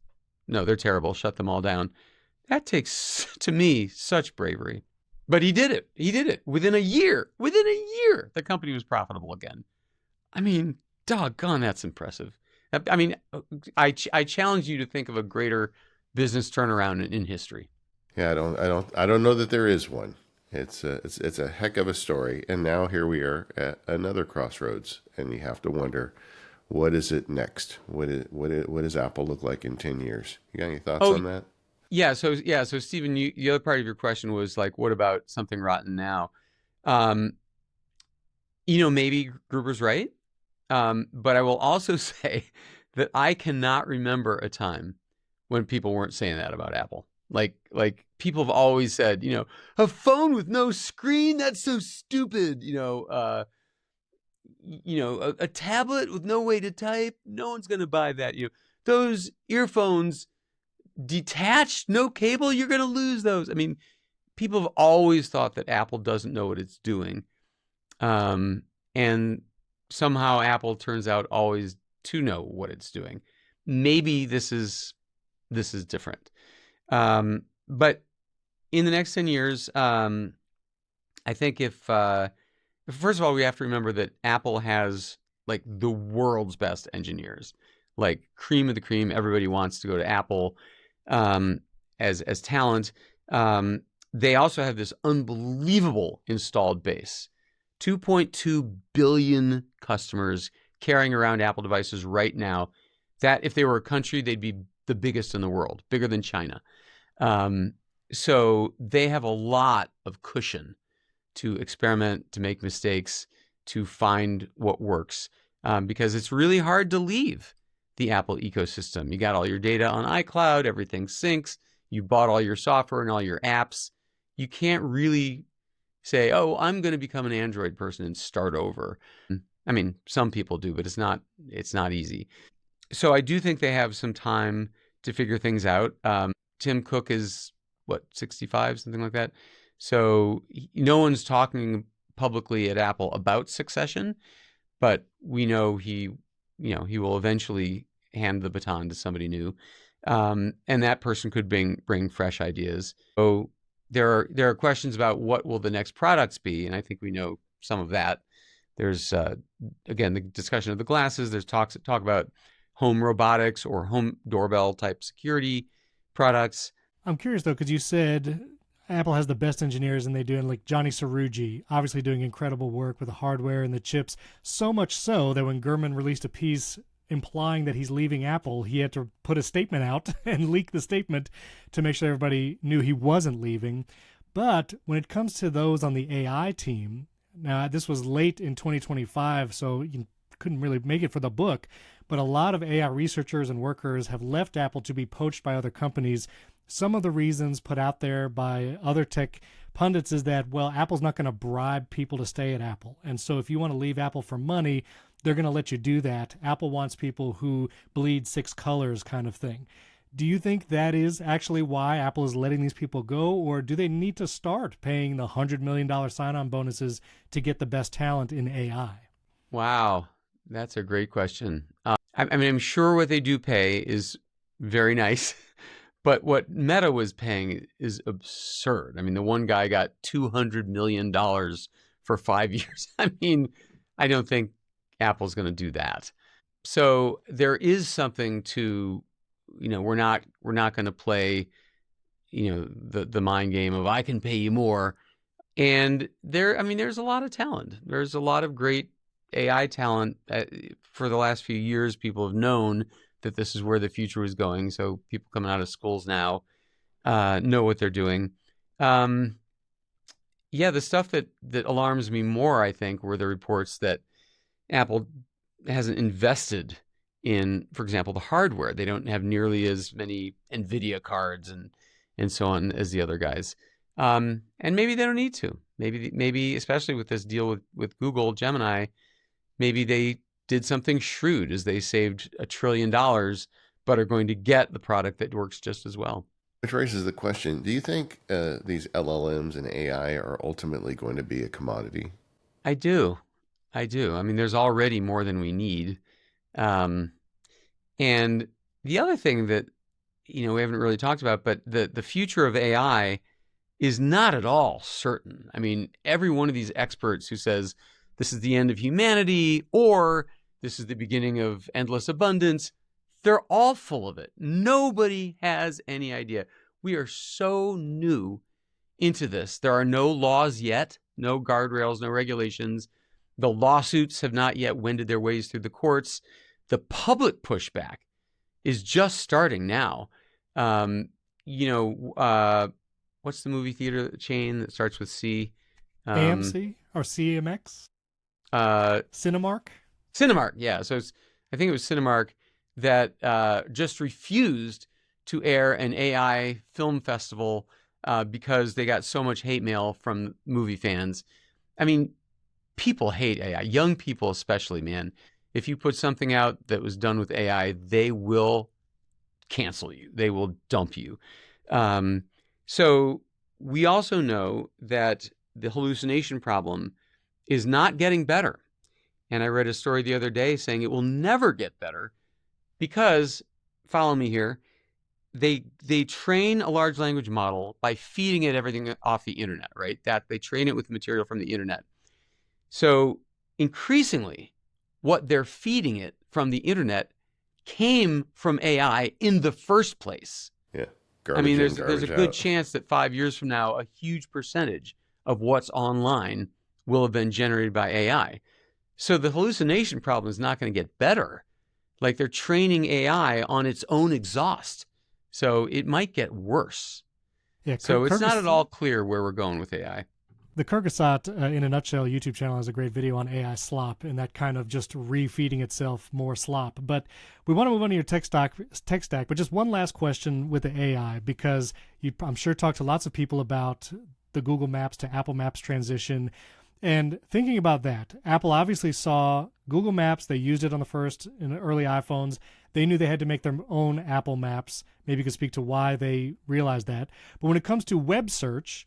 no, they're terrible. Shut them all down. That takes, to me, such bravery. But he did it. He did it within a year. Within a year, the company was profitable again. I mean, doggone, that's impressive. I mean, I challenge you to think of a greater business turnaround in history. Yeah, I don't know that there is one. It's a heck of a story, and now here we are at another crossroads, and you have to wonder, what is it next? What does Apple look like in 10 years? You got any thoughts on that? Yeah. So Stephen, the other part of your question was like, what about something rotten now? Maybe Gruber's right. But I will also say that I cannot remember a time when people weren't saying that about Apple. Like people have always said, a phone with no screen, that's so stupid. A tablet with no way to type, no one's going to buy that. Those earphones detached, no cable, you're going to lose those. I mean, people have always thought that Apple doesn't know what it's doing. And somehow Apple turns out always to know what it's doing. Maybe this is different. But in the next 10 years, I think if first of all, we have to remember that Apple has like the world's best engineers, like cream of the cream. Everybody wants to go to Apple as talent. They also have this unbelievable installed base. 2.2 billion customers carrying around Apple devices right now. That if they were a country, they'd be the biggest in the world, bigger than China. So they have a lot of cushion to experiment, to make mistakes, to find what works, because it's really hard to leave the Apple ecosystem. You got all your data on iCloud, everything syncs, you bought all your software and all your apps. You can't really say, oh, I'm going to become an Android person and start over. I mean, some people do, but it's not easy. So I do think they have some time to figure things out. Tim Cook is, 65, something like that. So no one's talking publicly at Apple about succession, but we know he will eventually hand the baton to somebody new. And that person could bring fresh ideas. So there are questions about what will the next products be, and I think we know some of that. There's again the discussion of the glasses. There's talk about home robotics or home doorbell type security products. I'm curious though, because you said Apple has the best engineers, and they do, and like Johnny Cerrugi, obviously doing incredible work with the hardware and the chips. So much so that when Gurman released a piece implying that he's leaving Apple, he had to put a statement out and leak the statement to make sure everybody knew he wasn't leaving. But when it comes to those on the AI team, now this was late in 2025, so you couldn't really make it for the book, but a lot of AI researchers and workers have left Apple to be poached by other companies. Some of the reasons put out there by other tech pundits is that, well, Apple's not going to bribe people to stay at Apple. And so if you want to leave Apple for money, they're going to let you do that. Apple wants people who bleed six colors kind of thing. Do you think that is actually why Apple is letting these people go, or do they need to start paying the $100 million sign-on bonuses to get the best talent in AI? Wow, that's a great question. I mean, I'm sure what they do pay is very nice, but what Meta was paying is absurd. I mean, the one guy got $200 million for 5 years. I mean, I don't think Apple's going to do that. So there is something to, we're not going to play, the mind game of I can pay you more. And there's a lot of talent. There's a lot of great AI talent. For the last few years, people have known that this is where the future was going. So people coming out of schools now know what they're doing. The stuff that alarms me more, I think, were the reports that Apple hasn't invested in, for example, the hardware. They don't have nearly as many NVIDIA cards and so on as the other guys. And maybe they don't need to. Maybe especially with this deal with Google Gemini, maybe they did something shrewd as they saved $1 trillion, but are going to get the product that works just as well. Which raises the question, do you think these LLMs and AI are ultimately going to be a commodity? I do. I do. I mean, there's already more than we need. Um, and the other thing that, we haven't really talked about, but the future of AI is not at all certain. I mean, every one of these experts who says this is the end of humanity or this is the beginning of endless abundance, they're all full of it. Nobody has any idea. We are so new into this. There are no laws yet, no guardrails, no regulations. The lawsuits have not yet wended their ways through the courts. The public pushback is just starting now. What's the movie theater chain that starts with C? AMC or CMX? Cinemark? Cinemark, yeah. So I think it was Cinemark that just refused to air an AI film festival because they got so much hate mail from movie fans. I mean, people hate AI, young people especially, man. If you put something out that was done with AI, they will cancel you. They will dump you. So we also know that the hallucination problem is not getting better. And I read a story the other day saying it will never get better because, follow me here, they train a large language model by feeding it everything off the internet, right? That they train it with material from the internet. So increasingly, what they're feeding it from the internet came from AI in the first place. Yeah. I mean, there's a good out. chance that 5 years from now, a huge percentage of what's online will have been generated by AI. So the hallucination problem is not going to get better. Like they're training AI on its own exhaust. So it might get worse. Yeah, so it's not at all clear where we're going with AI. The Kyrgyzstan, in a nutshell, YouTube channel has a great video on AI slop and that kind of just refeeding itself more slop. But we want to move on to your tech stack. But just one last question with the AI, because I'm sure talked to lots of people about the Google Maps to Apple Maps transition. And thinking about that, Apple obviously saw Google Maps. They used it on the early iPhones. They knew they had to make their own Apple Maps. Maybe you could speak to why they realized that. But when it comes to web search,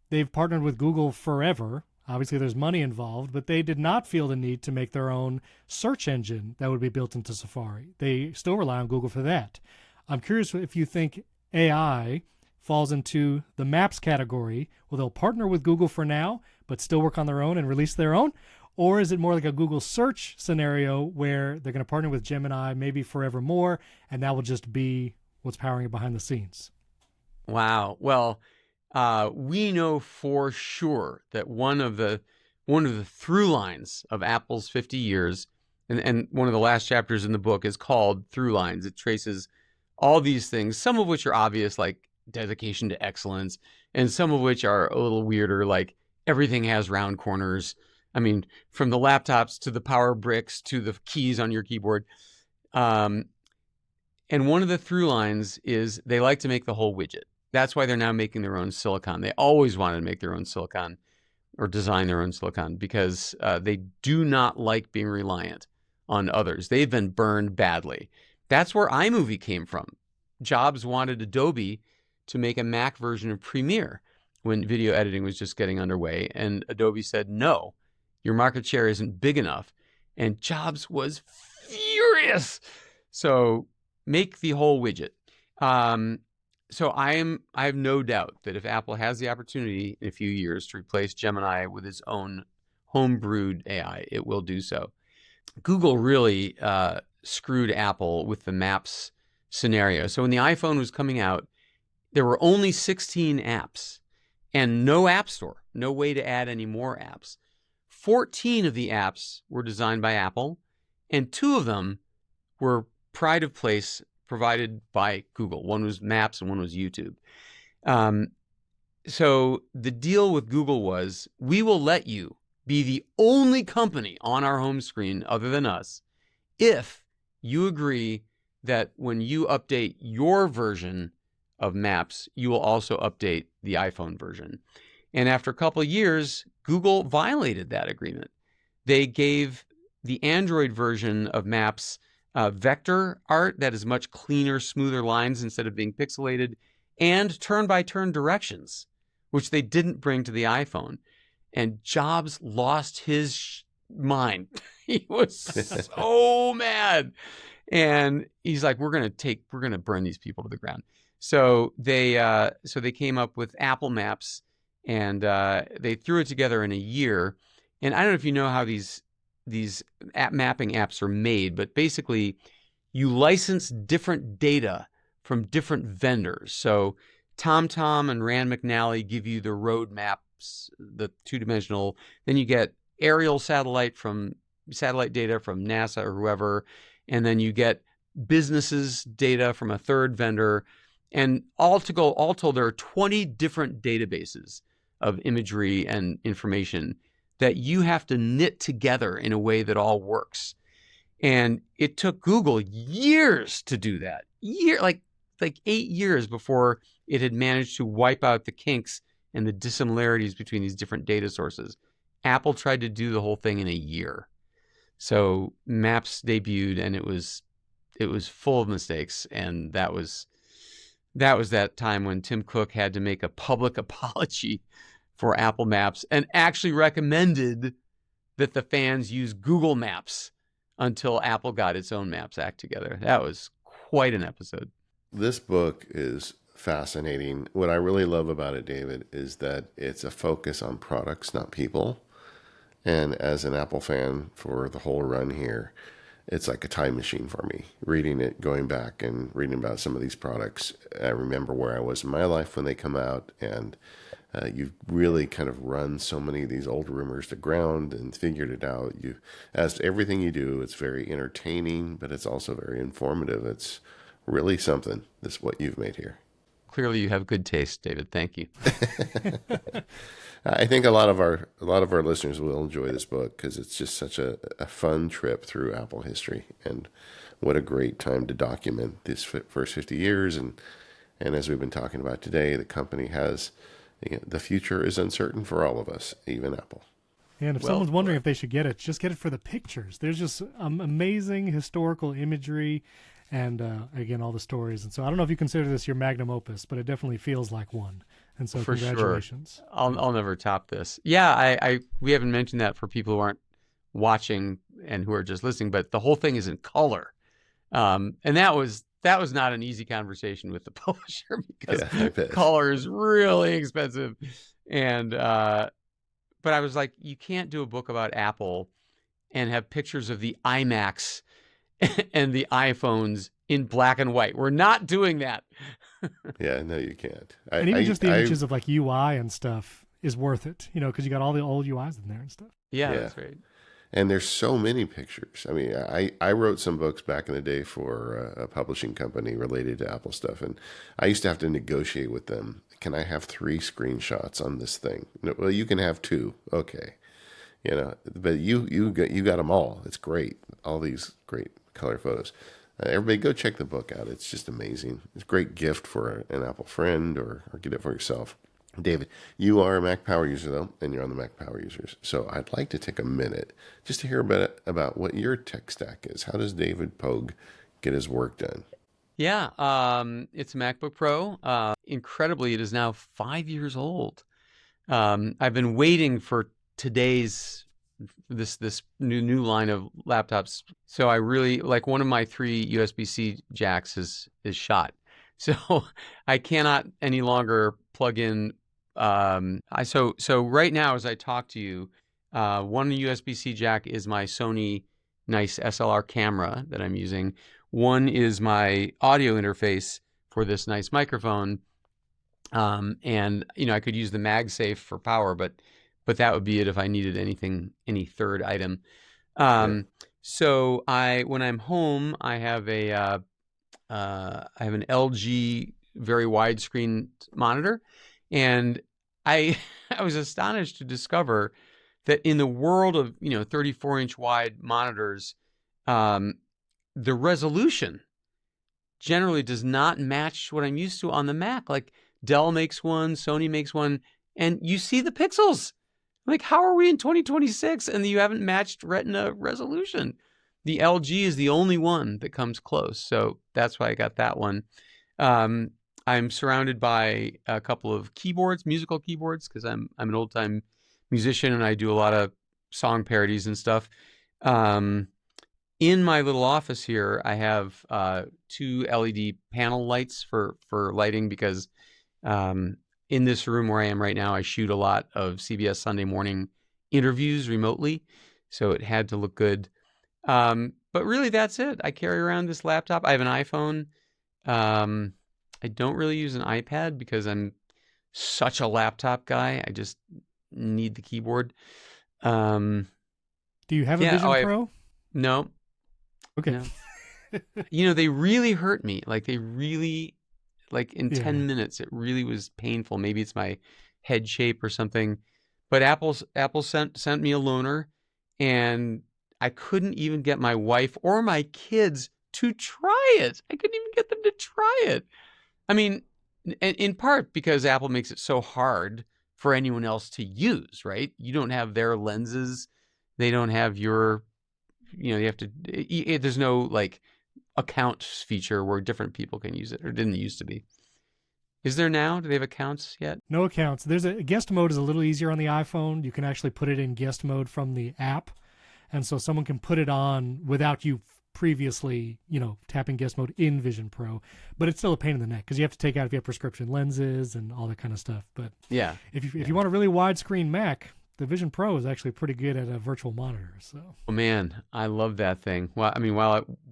they've partnered with Google forever. Obviously, there's money involved, but they did not feel the need to make their own search engine that would be built into Safari. They still rely on Google for that. I'm curious if you think AI falls into the Maps category. Well, they'll partner with Google for now, but still work on their own and release their own? Or is it more like a Google search scenario where they're going to partner with Gemini, maybe forevermore, and that will just be what's powering it behind the scenes? Wow. Well, we know for sure that one of the through lines of Apple's 50 years, and one of the last chapters in the book is called Through Lines. It traces all these things, some of which are obvious, like dedication to excellence, and some of which are a little weirder, like everything has round corners. I mean, from the laptops to the power bricks to the keys on your keyboard. And one of the through lines is they like to make the whole widget. That's why they're now making their own silicon. They always wanted to make their own silicon or design their own silicon because they do not like being reliant on others. They've been burned badly. That's where iMovie came from. Jobs wanted Adobe to make a Mac version of Premiere when video editing was just getting underway. And Adobe said, no, your market share isn't big enough. And Jobs was furious. So make the whole widget. So I have no doubt that if Apple has the opportunity in a few years to replace Gemini with its own homebrewed AI, it will do so. Google really screwed Apple with the Maps scenario. So when the iPhone was coming out, there were only 16 apps and no app store, no way to add any more apps. 14 of the apps were designed by Apple, and 2 of them were pride of place provided by Google. One was Maps and one was YouTube. So the deal with Google was, we will let you be the only company on our home screen other than us if you agree that when you update your version of Maps, you will also update the iPhone version. And after a couple of years, Google violated that agreement. They gave the Android version of Maps vector art that is much cleaner, smoother lines instead of being pixelated, and turn-by-turn directions, which they didn't bring to the iPhone. And Jobs lost his mind. He was so mad. And he's like, we're gonna burn these people to the ground. So they came up with Apple Maps, and they threw it together in a year. And I don't know if you know how these app mapping apps are made, but basically you license different data from different vendors. So TomTom and Rand McNally give you the road maps, the two-dimensional. Then you get aerial satellite data from NASA or whoever, and then you get businesses data from a third vendor. And all told, there are 20 different databases of imagery and information that you have to knit together in a way that all works. And it took Google years to do that. Like 8 years before it had managed to wipe out the kinks and the dissimilarities between these different data sources. Apple tried to do the whole thing in a year. So Maps debuted, and it was full of mistakes. And that was that time when Tim Cook had to make a public apology for Apple Maps and actually recommended that the fans use Google Maps until Apple got its own Maps act together. That was quite an episode. This book is fascinating. What I really love about it, David, is that it's a focus on products, not people. And as an Apple fan for the whole run here, it's like a time machine for me. Reading it, going back and reading about some of these products. I remember where I was in my life when they come out, and you've really kind of run so many of these old rumors to ground and figured it out. As to everything you do, it's very entertaining, but it's also very informative. It's really something, this what you've made here. Clearly you have good taste, David. Thank you. I think a lot of our listeners will enjoy this book because it's just such a fun trip through Apple history, and what a great time to document this first 50 years. And as we've been talking about today, the company has, the future is uncertain for all of us, even Apple. And if someone's wondering if they should get it, just get it for the pictures. There's just amazing historical imagery, and again, all the stories. And so I don't know if you consider this your magnum opus, but it definitely feels like one. And so for congratulations. Sure. I'll never top this. Yeah, we haven't mentioned that for people who aren't watching and who are just listening, but the whole thing is in color. And that was not an easy conversation with the publisher because color is really expensive. And but I was like, you can't do a book about Apple and have pictures of the iMacs and the iPhones in black and white. We're not doing that. Yeah, no, you can't. And even just the images of like UI and stuff is worth it, because you got all the old UIs in there and stuff. Yeah, that's right. And there's so many pictures. I mean, I wrote some books back in the day for a publishing company related to Apple stuff, and I used to have to negotiate with them. Can I have 3 screenshots on this thing? No, well, you can have 2. Okay. But you got them all. It's great. All these great color photos. Everybody go check the book out. It's just amazing. It's a great gift for an Apple friend or get it for yourself. David, you are a Mac Power user, though, and you're on the Mac Power Users. So I'd like to take a minute just to hear about what your tech stack is. How does David Pogue get his work done? Yeah, it's a MacBook Pro. Incredibly, it is now 5 years old. I've been waiting for today's this new line of laptops. So I really like one of my 3 USB-C jacks is shot. So I cannot any longer plug in. So right now, as I talk to you, one USB-C jack is my Sony nice SLR camera that I'm using. One is my audio interface for this nice microphone. And I could use the MagSafe for power, but that would be it if I needed any third item. So when I'm home, I have an LG very widescreen monitor, and I was astonished to discover that in the world of 34-inch wide monitors, the resolution generally does not match what I'm used to on the Mac. Like Dell makes one, Sony makes one, and you see the pixels. Like, how are we in 2026 and you haven't matched Retina resolution? The LG is the only one that comes close, so that's why I got that one. I'm surrounded by a couple of keyboards, musical keyboards, because I'm an old time musician and I do a lot of song parodies and stuff. In my little office here, I have 2 LED panel lights for lighting because in this room where I am right now, I shoot a lot of CBS Sunday Morning interviews remotely, so it had to look good. But really, that's it. I carry around this laptop. I have an iPhone. I don't really use an iPad because I'm such a laptop guy. I just need the keyboard. Do you have a Vision Pro? No. Okay. No. They really hurt me. Like they really, like in 10 minutes, it really was painful. Maybe it's my head shape or something. But Apple sent me a loaner, and I couldn't even get my wife or my kids to try it. I couldn't even get them to try it. I mean, in part because Apple makes it so hard for anyone else to use, right? You don't have their lenses. They don't have your, you have to, there's no like accounts feature where different people can use it, or didn't used to be. Is there now? Do they have accounts yet? No accounts. There's a guest mode is a little easier on the iPhone. You can actually put it in guest mode from the app. And so someone can put it on without you previously, tapping guest mode in Vision Pro. But it's still a pain in the neck because you have to take out if you have prescription lenses and all that kind of stuff. But yeah, if you want a really widescreen Mac, the Vision Pro is actually pretty good at a virtual monitor. So. Oh man, I love that thing. Well, I mean,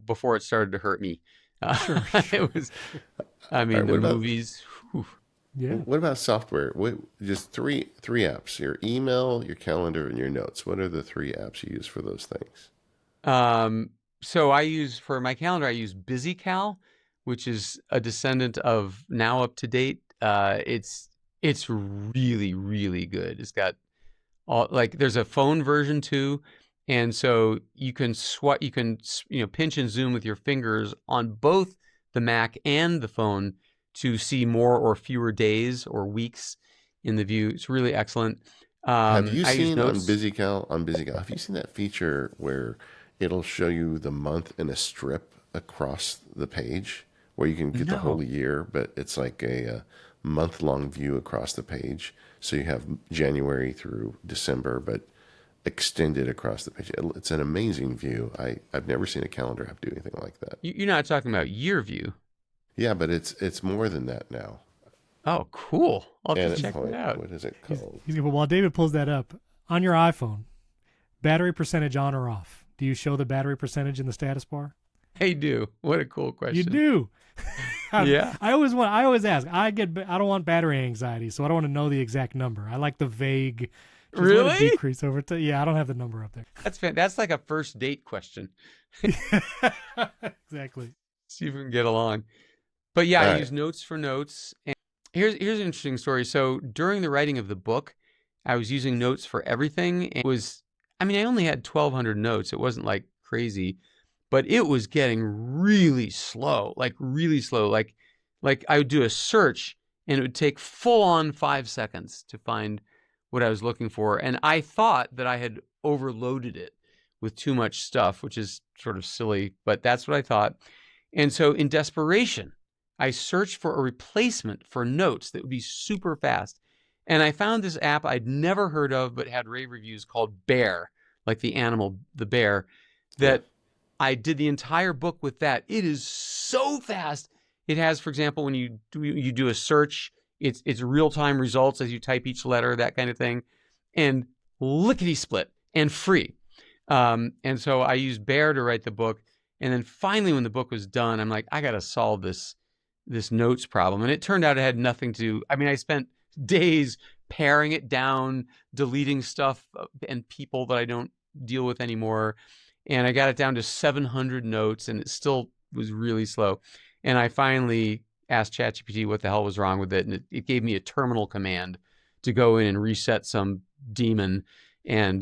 before it started to hurt me, sure. It was. I mean, the movies. Whew. Yeah. What about software? Just three apps: your email, your calendar, and your notes. What are the 3 apps you use for those things? So I use for my calendar, I use BusyCal, which is a descendant of Now Up to Date. It's really, really good. It's got all, like, there's a phone version too, and so you can pinch and zoom with your fingers on both the Mac and the phone to see more or fewer days or weeks in the view. It's really excellent. Have you seen on BusyCal? Have you seen that feature where it'll show you the month in a strip across the page, where you can get the whole year, but it's like a month-long view across the page. So you have January through December, but extended across the page. It's an amazing view. I've never seen a calendar app do anything like that. You're not talking about year view. Yeah, but it's more than that now. Oh, cool. I'll just check it out. What is it called? While David pulls that up, on your iPhone, battery percentage on or off? Do you show the battery percentage in the status bar? I do. What a cool question. You do. Yeah. I always ask. I don't want battery anxiety, so I don't want to know the exact number. I like the vague. Really? Let it decrease over time. Yeah, I don't have the number up there. That's like a first date question. Exactly. See if we can get along. But yeah, I use Notes for notes. And here's an interesting story. So during the writing of the book, I was using Notes for everything. I only had 1,200 notes. It wasn't like crazy, but it was getting really slow, like really slow. Like I would do a search and it would take full on 5 seconds to find what I was looking for. And I thought that I had overloaded it with too much stuff, which is sort of silly, but that's what I thought. And so in desperation, I searched for a replacement for Notes that would be super fast. And I found this app I'd never heard of, but had rave reviews, called Bear, like the animal, the bear, that I did the entire book with that. It is so fast. It has, for example, when you do a search, it's real-time results as you type each letter, that kind of thing, and lickety-split and free. And so I used Bear to write the book. And then finally, when the book was done, I'm like, I got to solve this Notes problem. And it turned out it had nothing to, I spent days paring it down, deleting stuff and people that I don't deal with anymore. And I got it down to 700 notes, and it still was really slow. And I finally asked ChatGPT what the hell was wrong with it. And it gave me a terminal command to go in and reset some daemon. And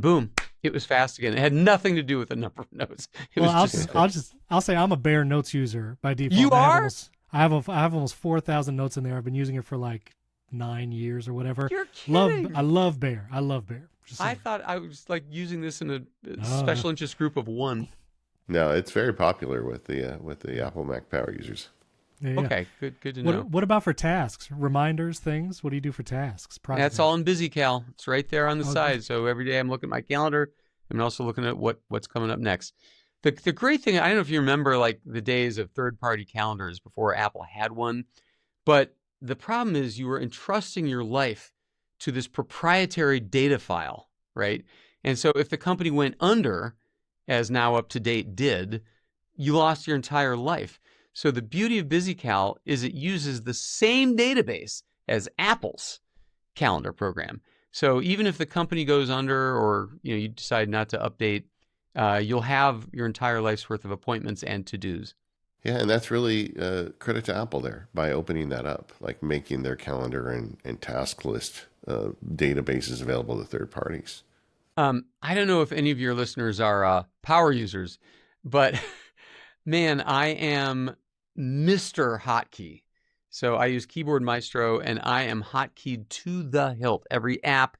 boom, It was fast again. It had nothing to do with the number of notes. It Well, was just I'll say I'm a Bear Notes user by default. You are? I have almost 4,000 notes in there. I've been using it for like 9 years or whatever. You're kidding. I love Bear. I love Bear. I thought I was like using this in a No. special interest group of one. No, it's very popular with the Apple Mac power users. Yeah. Okay, good to know. What about for tasks, reminders, things? What do you do for tasks? That's all in BusyCal. It's right there on the Okay. side. So every day I'm looking at my calendar. I'm also looking at what's coming up next. The great thing, I don't know if you remember like the days of third-party calendars before Apple had one, but the problem is you were entrusting your life to this proprietary data file, right? And so if the company went under, as Now Up to Date did, you lost your entire life. So the beauty of BusyCal is it uses the same database as Apple's calendar program. So even if the company goes under or you decide not to update, you'll have your entire life's worth of appointments and to-dos. Yeah, and that's really credit to Apple there by opening that up, like making their calendar and task list databases available to third parties. I don't know if any of your listeners are power users, but man, I am Mr. Hotkey. So I use Keyboard Maestro, and I am hotkeyed to the hilt. Every app,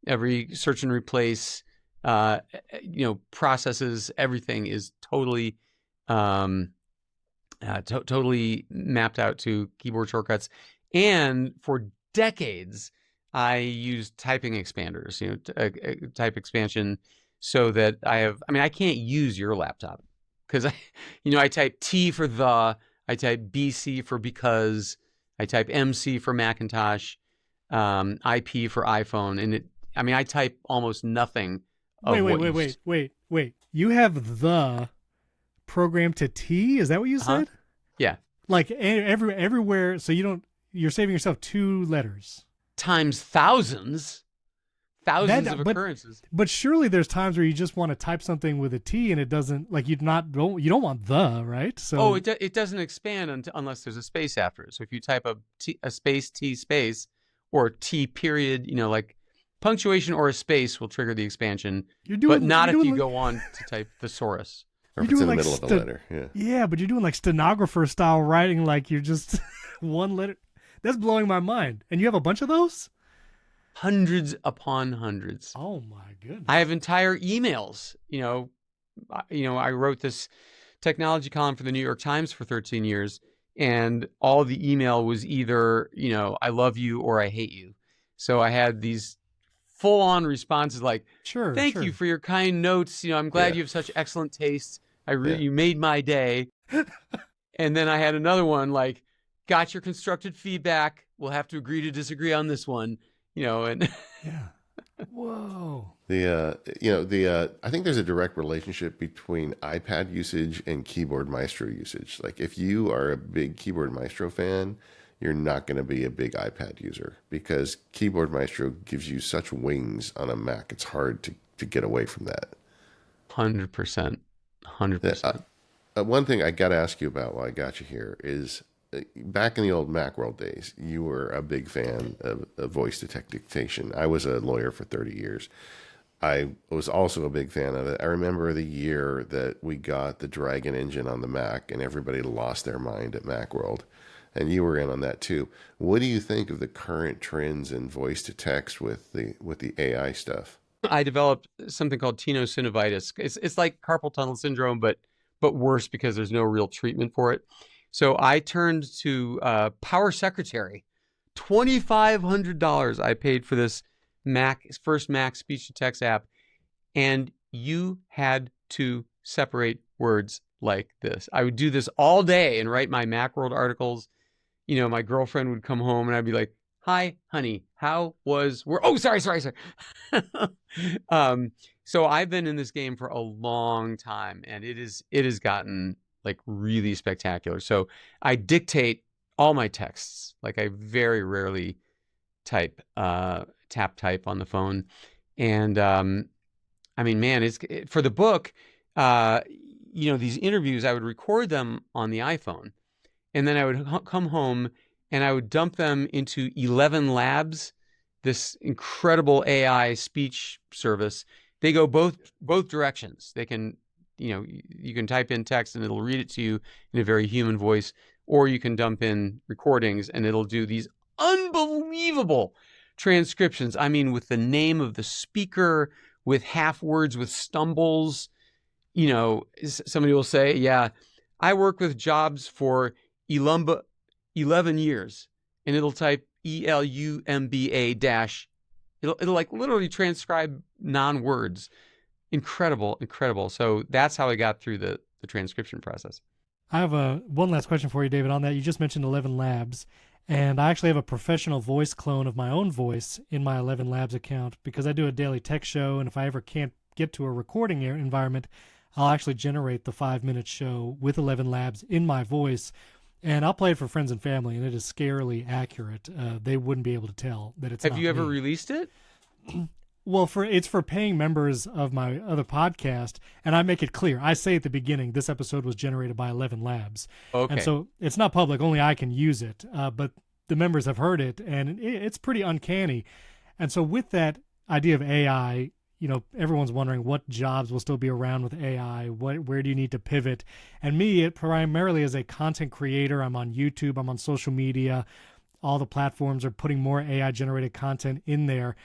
every search and replace, processes, everything is totally, totally mapped out to keyboard shortcuts. And for decades, I used typing expanders, type expansion, so that I can't use your laptop because I type T for I type BC for because, I type MC for Macintosh, IP for iPhone, and I type almost nothing. Wait. You have the program to T? Is that what you said? Yeah. Like everywhere, so you're saving yourself 2 letters. Times thousands of occurrences. But surely there's times where you just want to type something with a T and it doesn't, like you don't want the, right? So it doesn't expand unless there's a space after it. So if you type a space T space or T period, like punctuation or a space will trigger the expansion, but not if you go on to type thesaurus. Or if it's in the middle of the letter. Yeah. Yeah, but you're doing like stenographer style writing, like you're just one letter. That's blowing my mind. And you have a bunch of those? Hundreds upon hundreds. Oh my goodness. I have entire emails. I wrote this technology column for the New York Times for 13 years, and all the email was either, I love you or I hate you. So I had these full-on responses like, thank you for your kind notes. I'm glad you have such excellent taste. You made my day. And then I had another one like, got your constructed feedback. We'll have to agree to disagree on this one. And yeah. Whoa. I think there's a direct relationship between iPad usage and Keyboard Maestro usage. Like if you are a big Keyboard Maestro fan, you're not going to be a big iPad user because Keyboard Maestro gives you such wings on a Mac. It's hard to get away from that. 100%. 100%. One thing I got to ask you about while I got you here is, back in the old Macworld days, you were a big fan of voice to text dictation. I was a lawyer for 30 years. I was also a big fan of it. I remember the year that we got the Dragon engine on the Mac and everybody lost their mind at Macworld. And you were in on that too. What do you think of the current trends in voice to text with the AI stuff? I developed something called tenosynovitis. It's like carpal tunnel syndrome, but worse because there's no real treatment for it. So I turned to Power Secretary. $2,500 I paid for this first Mac speech to text app, and you had to separate words like this. I would do this all day and write my Macworld articles. My girlfriend would come home and I'd be like, "Hi, honey, how was work?" Oh, sorry. So I've been in this game for a long time, and it has gotten like really spectacular. So I dictate all my texts. Like I very rarely tap type on the phone. And man, for the book, these interviews, I would record them on the iPhone, and then I would come home and I would dump them into 11 Labs, this incredible AI speech service they go both directions. They can, you can type in text and it'll read it to you in a very human voice, or you can dump in recordings and it'll do these unbelievable transcriptions. I mean, with the name of the speaker, with half words, with stumbles. Somebody will say, yeah, I work with Jobs for 11 years, and it'll type ELUMBA dash. It'll like literally transcribe non-words. Incredible. So that's how I got through the transcription process. I have one last question for you, David, on that. You just mentioned 11 Labs, and I actually have a professional voice clone of my own voice in my 11 Labs account because I do a daily tech show, and if I ever can't get to a recording environment, I'll actually generate the 5-minute show with 11 Labs in my voice, and I'll play it for friends and family, and it is scarily accurate. They wouldn't be able to tell that it's Have not you ever me. released it? Well, it's for paying members of my other podcast, and I make it clear. I say at the beginning, this episode was generated by 11 Labs. Okay. And so it's not public, only I can use it, but the members have heard it, and it's pretty uncanny. And so with that idea of AI, everyone's wondering what jobs will still be around with AI, where do you need to pivot? And me, primarily as a content creator, I'm on YouTube, I'm on social media, all the platforms are putting more AI-generated content in there.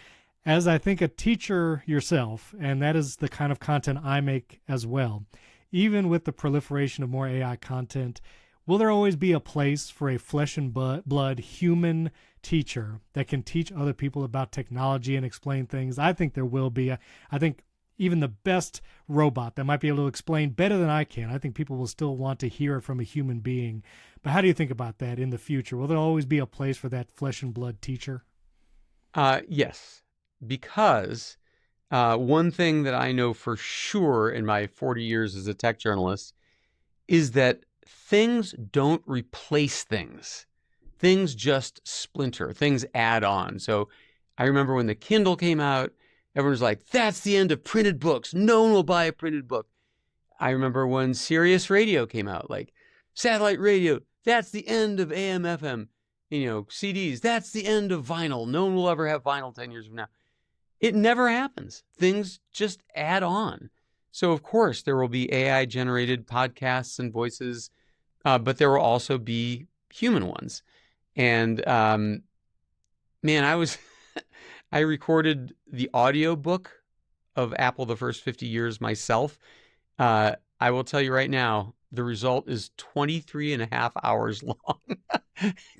As I think a teacher yourself, and that is the kind of content I make as well, even with the proliferation of more AI content, will there always be a place for a flesh and blood human teacher that can teach other people about technology and explain things? I think there will be. I think even the best robot that might be able to explain better than I can, I think people will still want to hear it from a human being. But how do you think about that in the future? Will there always be a place for that flesh and blood teacher? Yes, because one thing that I know for sure in my 40 years as a tech journalist is that things don't replace things. Things just splinter. Things add on. So I remember when the Kindle came out, everyone was like, that's the end of printed books. No one will buy a printed book. I remember when Sirius Radio came out, like satellite radio, that's the end of AM, FM. CDs, that's the end of vinyl. No one will ever have vinyl 10 years from now. It never happens. Things just add on. So, of course, there will be AI-generated podcasts and voices, but there will also be human ones. And, man, I recorded the audiobook of Apple the First 50 Years myself. I will tell you right now, the result is 23 and a half hours long.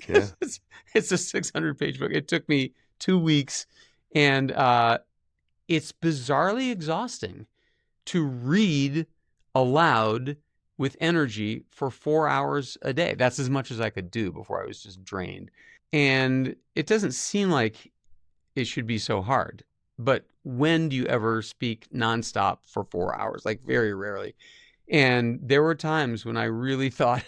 Yeah. It's a 600-page book. It took me 2 weeks, and it's bizarrely exhausting to read aloud with energy for 4 hours a day. That's as much as I could do before I was just drained. And it doesn't seem like it should be so hard. But when do you ever speak nonstop for 4 hours? Like very rarely. And there were times when I really thought,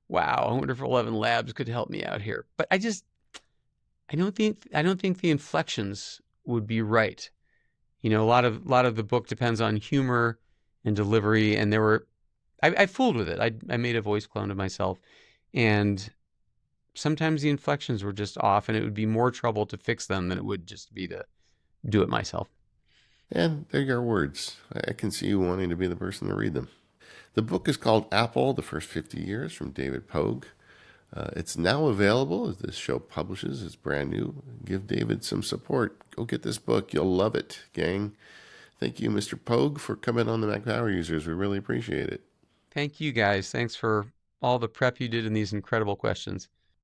wow, I wonder if 11 Labs could help me out here. But I don't think the inflections would be right. A lot of the book depends on humor and delivery, and I fooled with it. I made a voice clone of myself, and sometimes the inflections were just off, and it would be more trouble to fix them than it would just be to do it myself. And they're your words. I can see you wanting to be the person to read them. The book is called Apple, The First 50 Years from David Pogue. It's now available as this show publishes. It's brand new. Give David some support. Go get this book. You'll love it, gang. Thank you, Mr. Pogue, for coming on the Mac Power Users. We really appreciate it. Thank you, guys. Thanks for all the prep you did in these incredible questions.